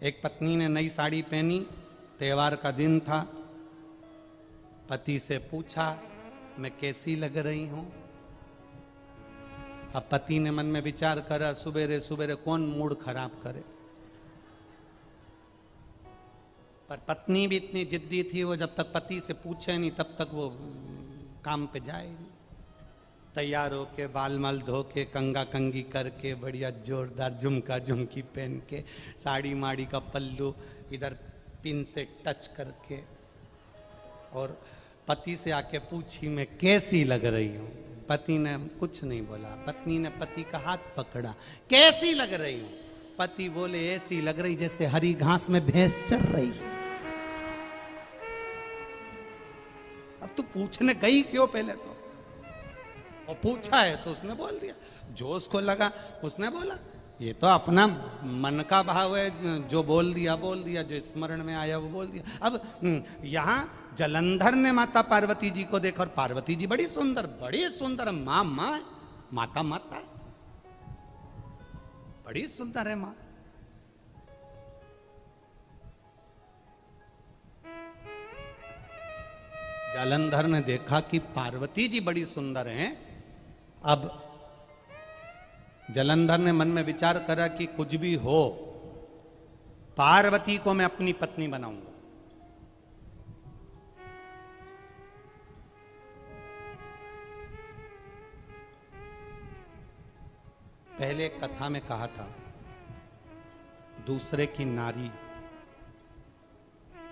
एक पत्नी ने नई साड़ी पहनी, त्योहार का दिन था, पति से पूछा मैं कैसी लग रही हूं। अब पति ने मन में विचार करा, सुबेरे सुबेरे कौन मूड खराब करे, पर पत्नी भी इतनी जिद्दी थी, वो जब तक पति से पूछे नहीं तब तक वो काम पे जाए नहीं। तैयार होके बाल मल धो के कंगा कंगी करके बढ़िया जोरदार झुमका झुमकी पहन के, साड़ी माड़ी का पल्लू इधर पिन से टच करके, और पति से आके पूछी मैं कैसी लग रही हूँ। पति ने कुछ नहीं बोला, पत्नी ने पति का हाथ पकड़ा, कैसी लग रही हूँ? पति बोले ऐसी लग रही जैसे हरी घास में भैंस चर रही है। अब तू पूछने गई क्यों पहले तो? और पूछा है तो उसने बोल दिया, जो उसको लगा उसने बोला, ये तो अपना मन का भाव है, जो बोल दिया बोल दिया, जो स्मरण में आया वो बोल दिया। अब यहाँ जलंधर ने माता पार्वती जी को देखा, और पार्वती जी बड़ी सुंदर माँ माता माता बड़ी सुंदर है माँ। जालंधर ने देखा कि पार्वती जी बड़ी सुंदर हैं। अब जालंधर ने मन में विचार करा कि कुछ भी हो, पार्वती को मैं अपनी पत्नी बनाऊंगा। पहले एक कथा में कहा था, दूसरे की नारी,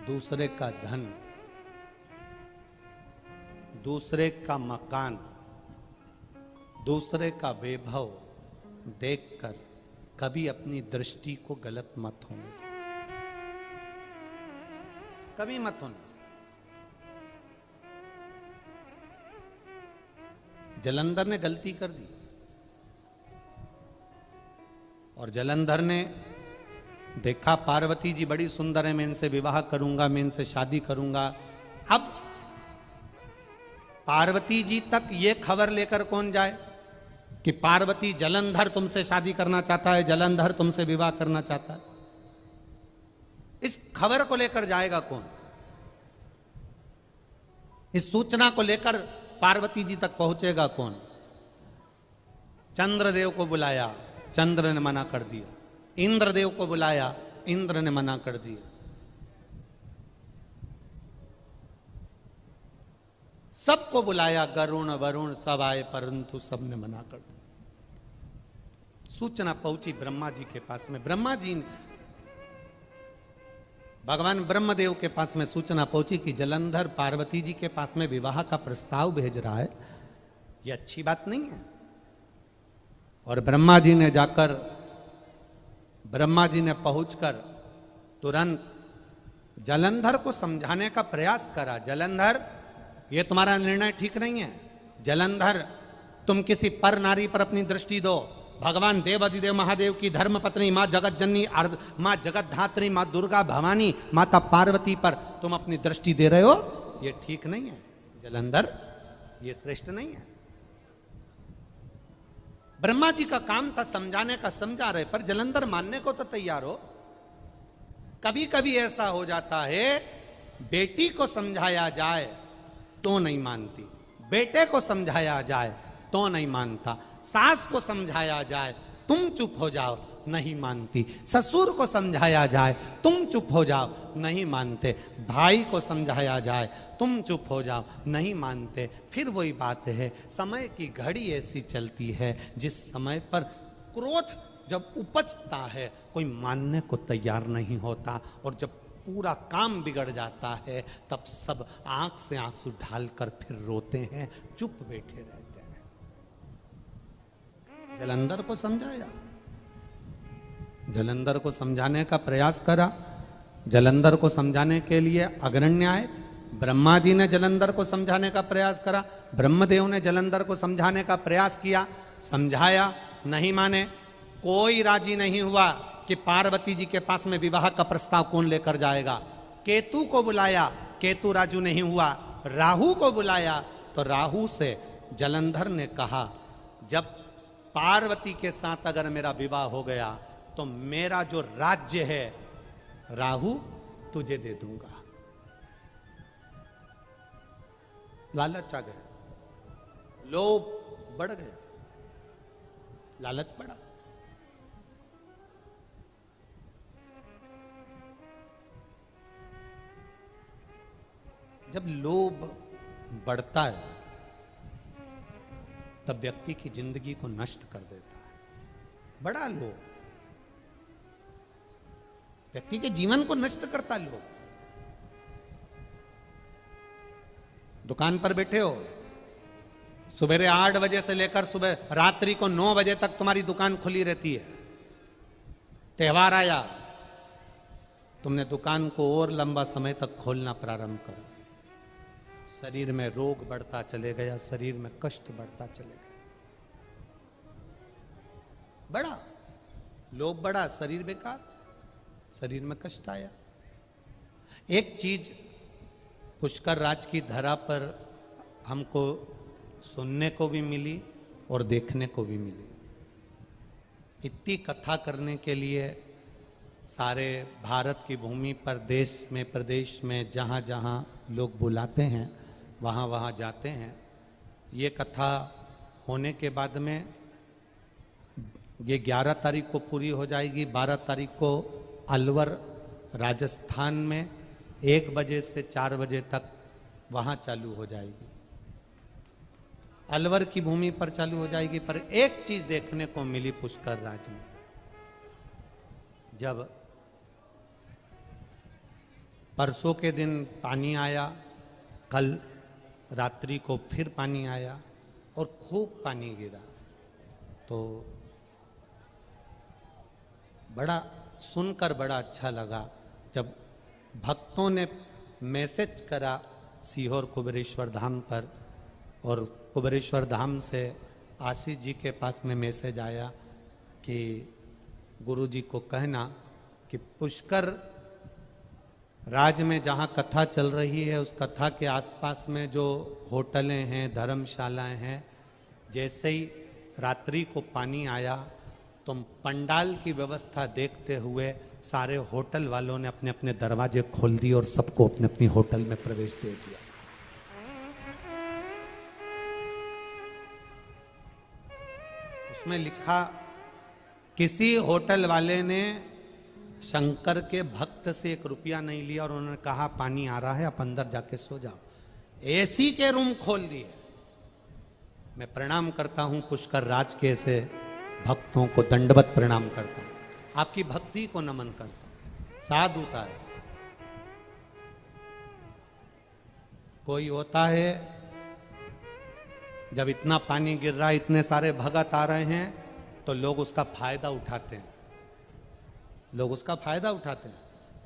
दूसरे का धन, दूसरे का मकान, दूसरे का वैभव देखकर कभी अपनी दृष्टि को गलत मत होने दो, कभी मत होने। जलंधर ने गलती कर दी और जलंधर ने देखा पार्वती जी बड़ी सुंदर है, मैं इनसे विवाह करूंगा, मैं इनसे शादी करूंगा। अब पार्वती जी तक ये खबर लेकर कौन जाए कि पार्वती जलंधर तुमसे शादी करना चाहता है, जलंधर तुमसे विवाह करना चाहता है? इस खबर को लेकर जाएगा कौन? इस सूचना को लेकर पार्वती जी तक पहुंचेगा कौन? चंद्रदेव को बुलाया, चंद्र ने मना कर दिया। इंद्रदेव को बुलाया, इंद्र ने मना कर दिया। सबको बुलाया, गरुण वरुण सब आए, परंतु सबने मना कर दिया। सूचना पहुंची ब्रह्मा जी के पास में। ब्रह्मा जी ने, भगवान ब्रह्मदेव के पास में सूचना पहुंची कि जलंधर पार्वती जी के पास में विवाह का प्रस्ताव भेज रहा है, ये अच्छी बात नहीं है। और ब्रह्मा जी ने जाकर, ब्रह्मा जी ने पहुंचकर तुरंत जलंधर को समझाने का प्रयास करा। जलंधर, ये तुम्हारा निर्णय ठीक नहीं है। जलंधर, तुम किसी पर नारी पर अपनी दृष्टि दो। भगवान देवाधिदेव महादेव की धर्म पत्नी मां जगत जननी, मां जगत धात्री, मां दुर्गा भवानी, माता पार्वती पर तुम अपनी दृष्टि दे रहे हो, ये ठीक नहीं है। जलंधर, ये श्रेष्ठ नहीं है। ब्रह्मा जी का काम था समझाने का, समझा रहे, पर जलंधर मानने को तो तैयार हो। कभी कभी ऐसा हो जाता है, बेटी को समझाया जाए तो नहीं मानती, बेटे को समझाया जाए तो नहीं मानता, सास को समझाया जाए तुम चुप हो जाओ, नहीं मानती, ससुर को समझाया जाए तुम चुप हो जाओ, नहीं मानते, भाई को समझाया जाए तुम चुप हो जाओ, नहीं मानते। फिर वही बात है, समय की घड़ी ऐसी चलती है जिस समय पर क्रोध जब उपजता है कोई मानने को तैयार नहीं होता, और जब पूरा काम बिगड़ जाता है तब सब आंख से आंसू ढालकर फिर रोते हैं, चुप बैठे रहते हैं। जलंधर को समझाया, जलंधर को समझाने का प्रयास करा। जलंधर को समझाने के लिए अग्रण्य आए। ब्रह्मा जी ने जलंधर को समझाने का प्रयास करा, ब्रह्मदेव ने जलंधर को समझाने का प्रयास किया, समझाया, नहीं माने। कोई राजी नहीं हुआ कि पार्वती जी के पास में विवाह का प्रस्ताव कौन लेकर जाएगा। केतु को बुलाया, केतु राजू नहीं हुआ। राहु को बुलाया तो राहु से जलंधर ने कहा, जब पार्वती के साथ अगर मेरा विवाह हो गया तो मेरा जो राज्य है राहु तुझे दे दूंगा। लालच आ गया, लोभ बढ़ गया, लालच बढ़ा। जब लोभ बढ़ता है तब व्यक्ति की जिंदगी को नष्ट कर देता है। बड़ा लोभ व्यक्ति के जीवन को नष्ट करता। लोभ, दुकान पर बैठे हो, सुबह 8 बजे से लेकर सुबह रात्रि को 9 बजे तक तुम्हारी दुकान खुली रहती है। त्योहार आया, तुमने दुकान को और लंबा समय तक खोलना प्रारंभ करा। शरीर में रोग बढ़ता चले गया, शरीर में कष्ट बढ़ता चले गया। बड़ा लोभ बढ़ा, शरीर बेकार, शरीर में कष्ट आया। एक चीज पुष्कर राज की धरा पर हमको सुनने को भी मिली और देखने को भी मिली। इतनी कथा करने के लिए सारे भारत की भूमि पर, देश में, प्रदेश में जहाँ जहाँ लोग बुलाते हैं वहाँ वहाँ जाते हैं। ये कथा होने के बाद में ये 11 तारीख को पूरी हो जाएगी। 12 तारीख को अलवर राजस्थान में 1 बजे से 4 बजे तक वहाँ चालू हो जाएगी। अलवर की भूमि पर चालू हो जाएगी। पर एक चीज देखने को मिली पुष्कर राज में, जब परसों के दिन पानी आया, कल रात्रि को फिर पानी आया और खूब पानी गिरा, तो बड़ा सुनकर बड़ा अच्छा लगा। जब भक्तों ने मैसेज करा सीहोर कुबेरेश्वर धाम पर, और कुबेरेश्वर धाम से आशीष जी के पास में मैसेज आया कि गुरु जी को कहना कि पुष्कर राज में जहाँ कथा चल रही है उस कथा के आसपास में जो होटलें हैं, धर्मशालाएं हैं, जैसे ही रात्रि को पानी आया तो पंडाल की व्यवस्था देखते हुए सारे होटल वालों ने अपने अपने दरवाजे खोल दिए और सबको अपने अपनी होटल में प्रवेश दे दिया। उसमें लिखा, किसी होटल वाले ने शंकर के भक्त से 1 रुपया नहीं लिया और उन्होंने कहा पानी आ रहा है, आप अंदर जाके सो जाओ। एसी के रूम खोल दिए। मैं प्रणाम करता हूं पुष्कर राज के ऐसे भक्तों को, दंडवत प्रणाम करता हूं, आपकी भक्ति को नमन करता हूं। साधुता है। कोई होता है जब इतना पानी गिर रहा है, इतने सारे भगत आ रहे हैं, तो लोग उसका फायदा उठाते हैं, लोग उसका फायदा उठाते हैं।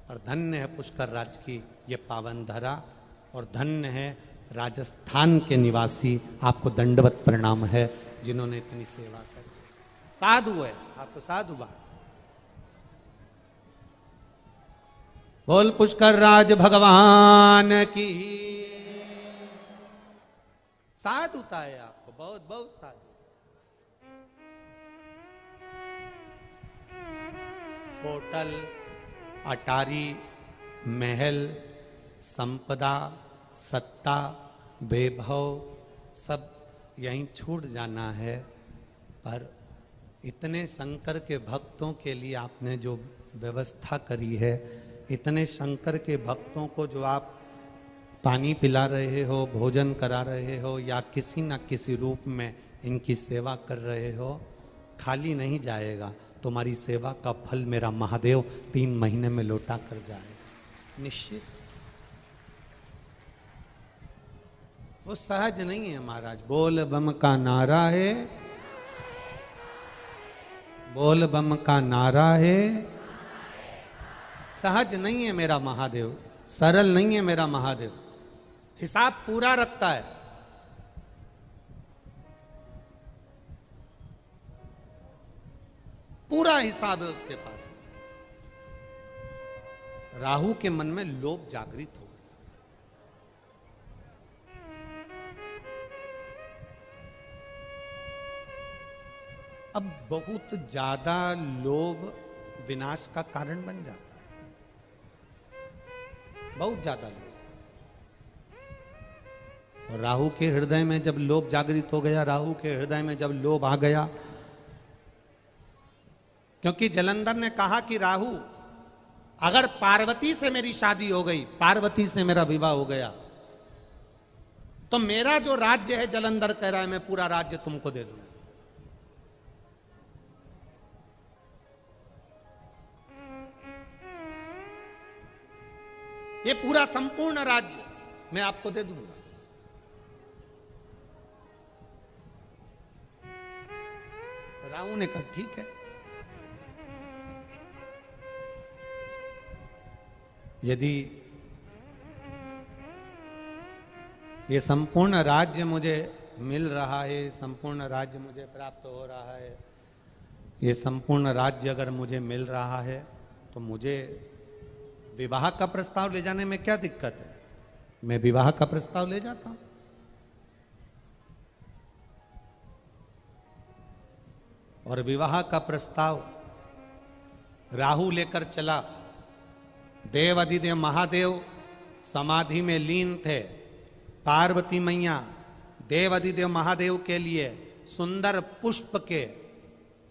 और धन्य है पुष्कर राज की ये पावन धरा, और धन्य है राजस्थान के निवासी, आपको दंडवत प्रणाम है जिन्होंने इतनी सेवा करी। साधु है, आपको साधु बात। बोल पुष्कर राज भगवान की। साधुता है आपको, बहुत बहुत साधु। होटल, अटारी, महल, संपदा, सत्ता, वैभव सब यहीं छूट जाना है। पर इतने शंकर के भक्तों के लिए आपने जो व्यवस्था करी है, इतने शंकर के भक्तों को जो आप पानी पिला रहे हो, भोजन करा रहे हो, या किसी न किसी रूप में इनकी सेवा कर रहे हो, खाली नहीं जाएगा। तुम्हारी सेवा का फल मेरा महादेव 3 महीने में लौटा कर जाएगा, निश्चित। वो सहज नहीं है महाराज। बोल बम का नारा है, बोल बम का नारा है। सहज नहीं है मेरा महादेव, सरल नहीं है मेरा महादेव, हिसाब पूरा रखता है। पूरा हिसाब है उसके पास। राहु के मन में लोभ जागृत हो गया। अब बहुत ज्यादा लोभ विनाश का कारण बन जाता है, बहुत ज्यादा लोभ। और राहु के हृदय में जब लोभ जागृत हो गया, राहु के हृदय में जब लोभ आ गया, क्योंकि जलंधर ने कहा कि राहु, अगर पार्वती से मेरी शादी हो गई, पार्वती से मेरा विवाह हो गया, तो मेरा जो राज्य है, जलंधर कह रहा है, मैं पूरा राज्य तुमको दे दूंगा। ये पूरा संपूर्ण राज्य मैं आपको दे दूंगा। राहु ने कहा ठीक है, यदि ये संपूर्ण राज्य मुझे मिल रहा है, संपूर्ण राज्य मुझे प्राप्त हो रहा है, ये संपूर्ण राज्य अगर मुझे मिल रहा है, तो मुझे विवाह का प्रस्ताव ले जाने में क्या दिक्कत है? मैं विवाह का प्रस्ताव ले जाता हूं। और विवाह का प्रस्ताव राहु लेकर चला। देव अधिदेव महादेव समाधि में लीन थे। पार्वती मैया देव अधिदेव महादेव के लिए सुंदर पुष्प के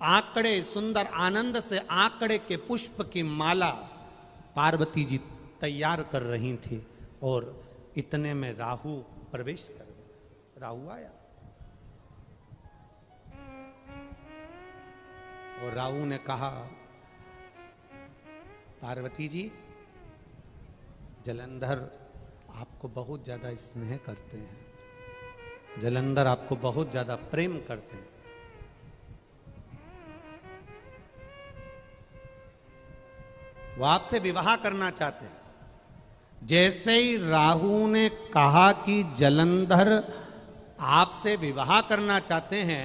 आंकड़े, सुंदर आनंद से आंकड़े के पुष्प की माला पार्वती जी तैयार कर रही थी, और इतने में राहु प्रवेश कर गया। राहु आया। और राहु ने कहा, पार्वती जी, जलंधर आपको बहुत ज्यादा स्नेह करते हैं, जलंधर आपको बहुत ज्यादा प्रेम करते हैं। वो आपसे विवाह करना चाहते हैं। जैसे ही राहु ने कहा कि जलंधर आपसे विवाह करना चाहते हैं,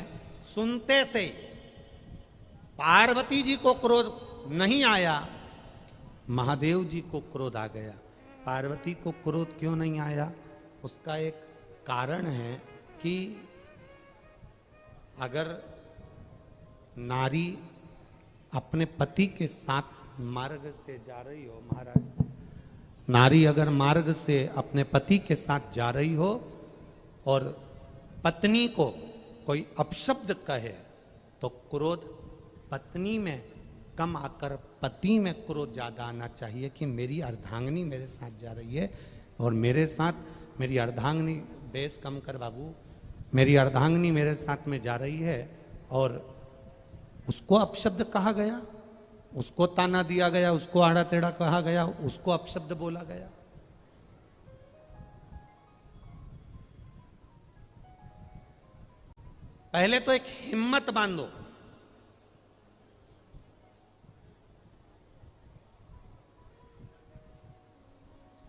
सुनते से पार्वती जी को क्रोध नहीं आया, महादेव जी को क्रोध आ गया। पार्वती को क्रोध क्यों नहीं आया? उसका एक कारण है कि अगर नारी अपने पति के साथ मार्ग से जा रही हो, महाराज, नारी अगर मार्ग से अपने पति के साथ जा रही हो और पत्नी को कोई अपशब्द कहे, तो क्रोध पत्नी में कम आकर पति में क्रोध ज्यादा आना चाहिए कि मेरी अर्धांगिनी मेरे साथ जा रही है और मेरे साथ मेरी अर्धांगिनी, बेस कम कर बाबू, मेरी अर्धांगिनी मेरे साथ में जा रही है और उसको अपशब्द कहा गया, उसको ताना दिया गया, उसको आड़ा टेढ़ा कहा गया, उसको अपशब्द बोला गया। पहले तो एक हिम्मत बांधो,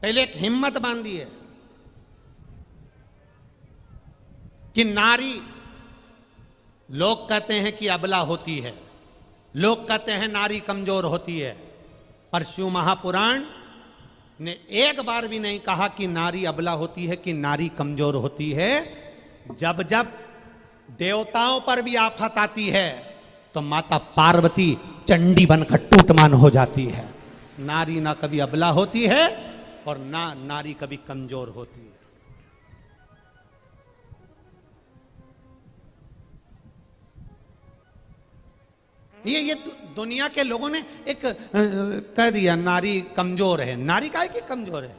पहले एक हिम्मत बांधी है कि नारी, लोग कहते हैं कि अबला होती है, लोग कहते हैं नारी कमजोर होती है, पर शिव महापुराण ने एक बार भी नहीं कहा कि नारी अबला होती है, कि नारी कमजोर होती है। जब जब देवताओं पर भी आफत आती है तो माता पार्वती चंडी बनकर टूटमान हो जाती है। नारी ना कभी अबला होती है और ना नारी कभी कमजोर होती है। ये दुनिया के लोगों ने एक कह दिया नारी कमजोर है। नारी काहे की कमजोर है?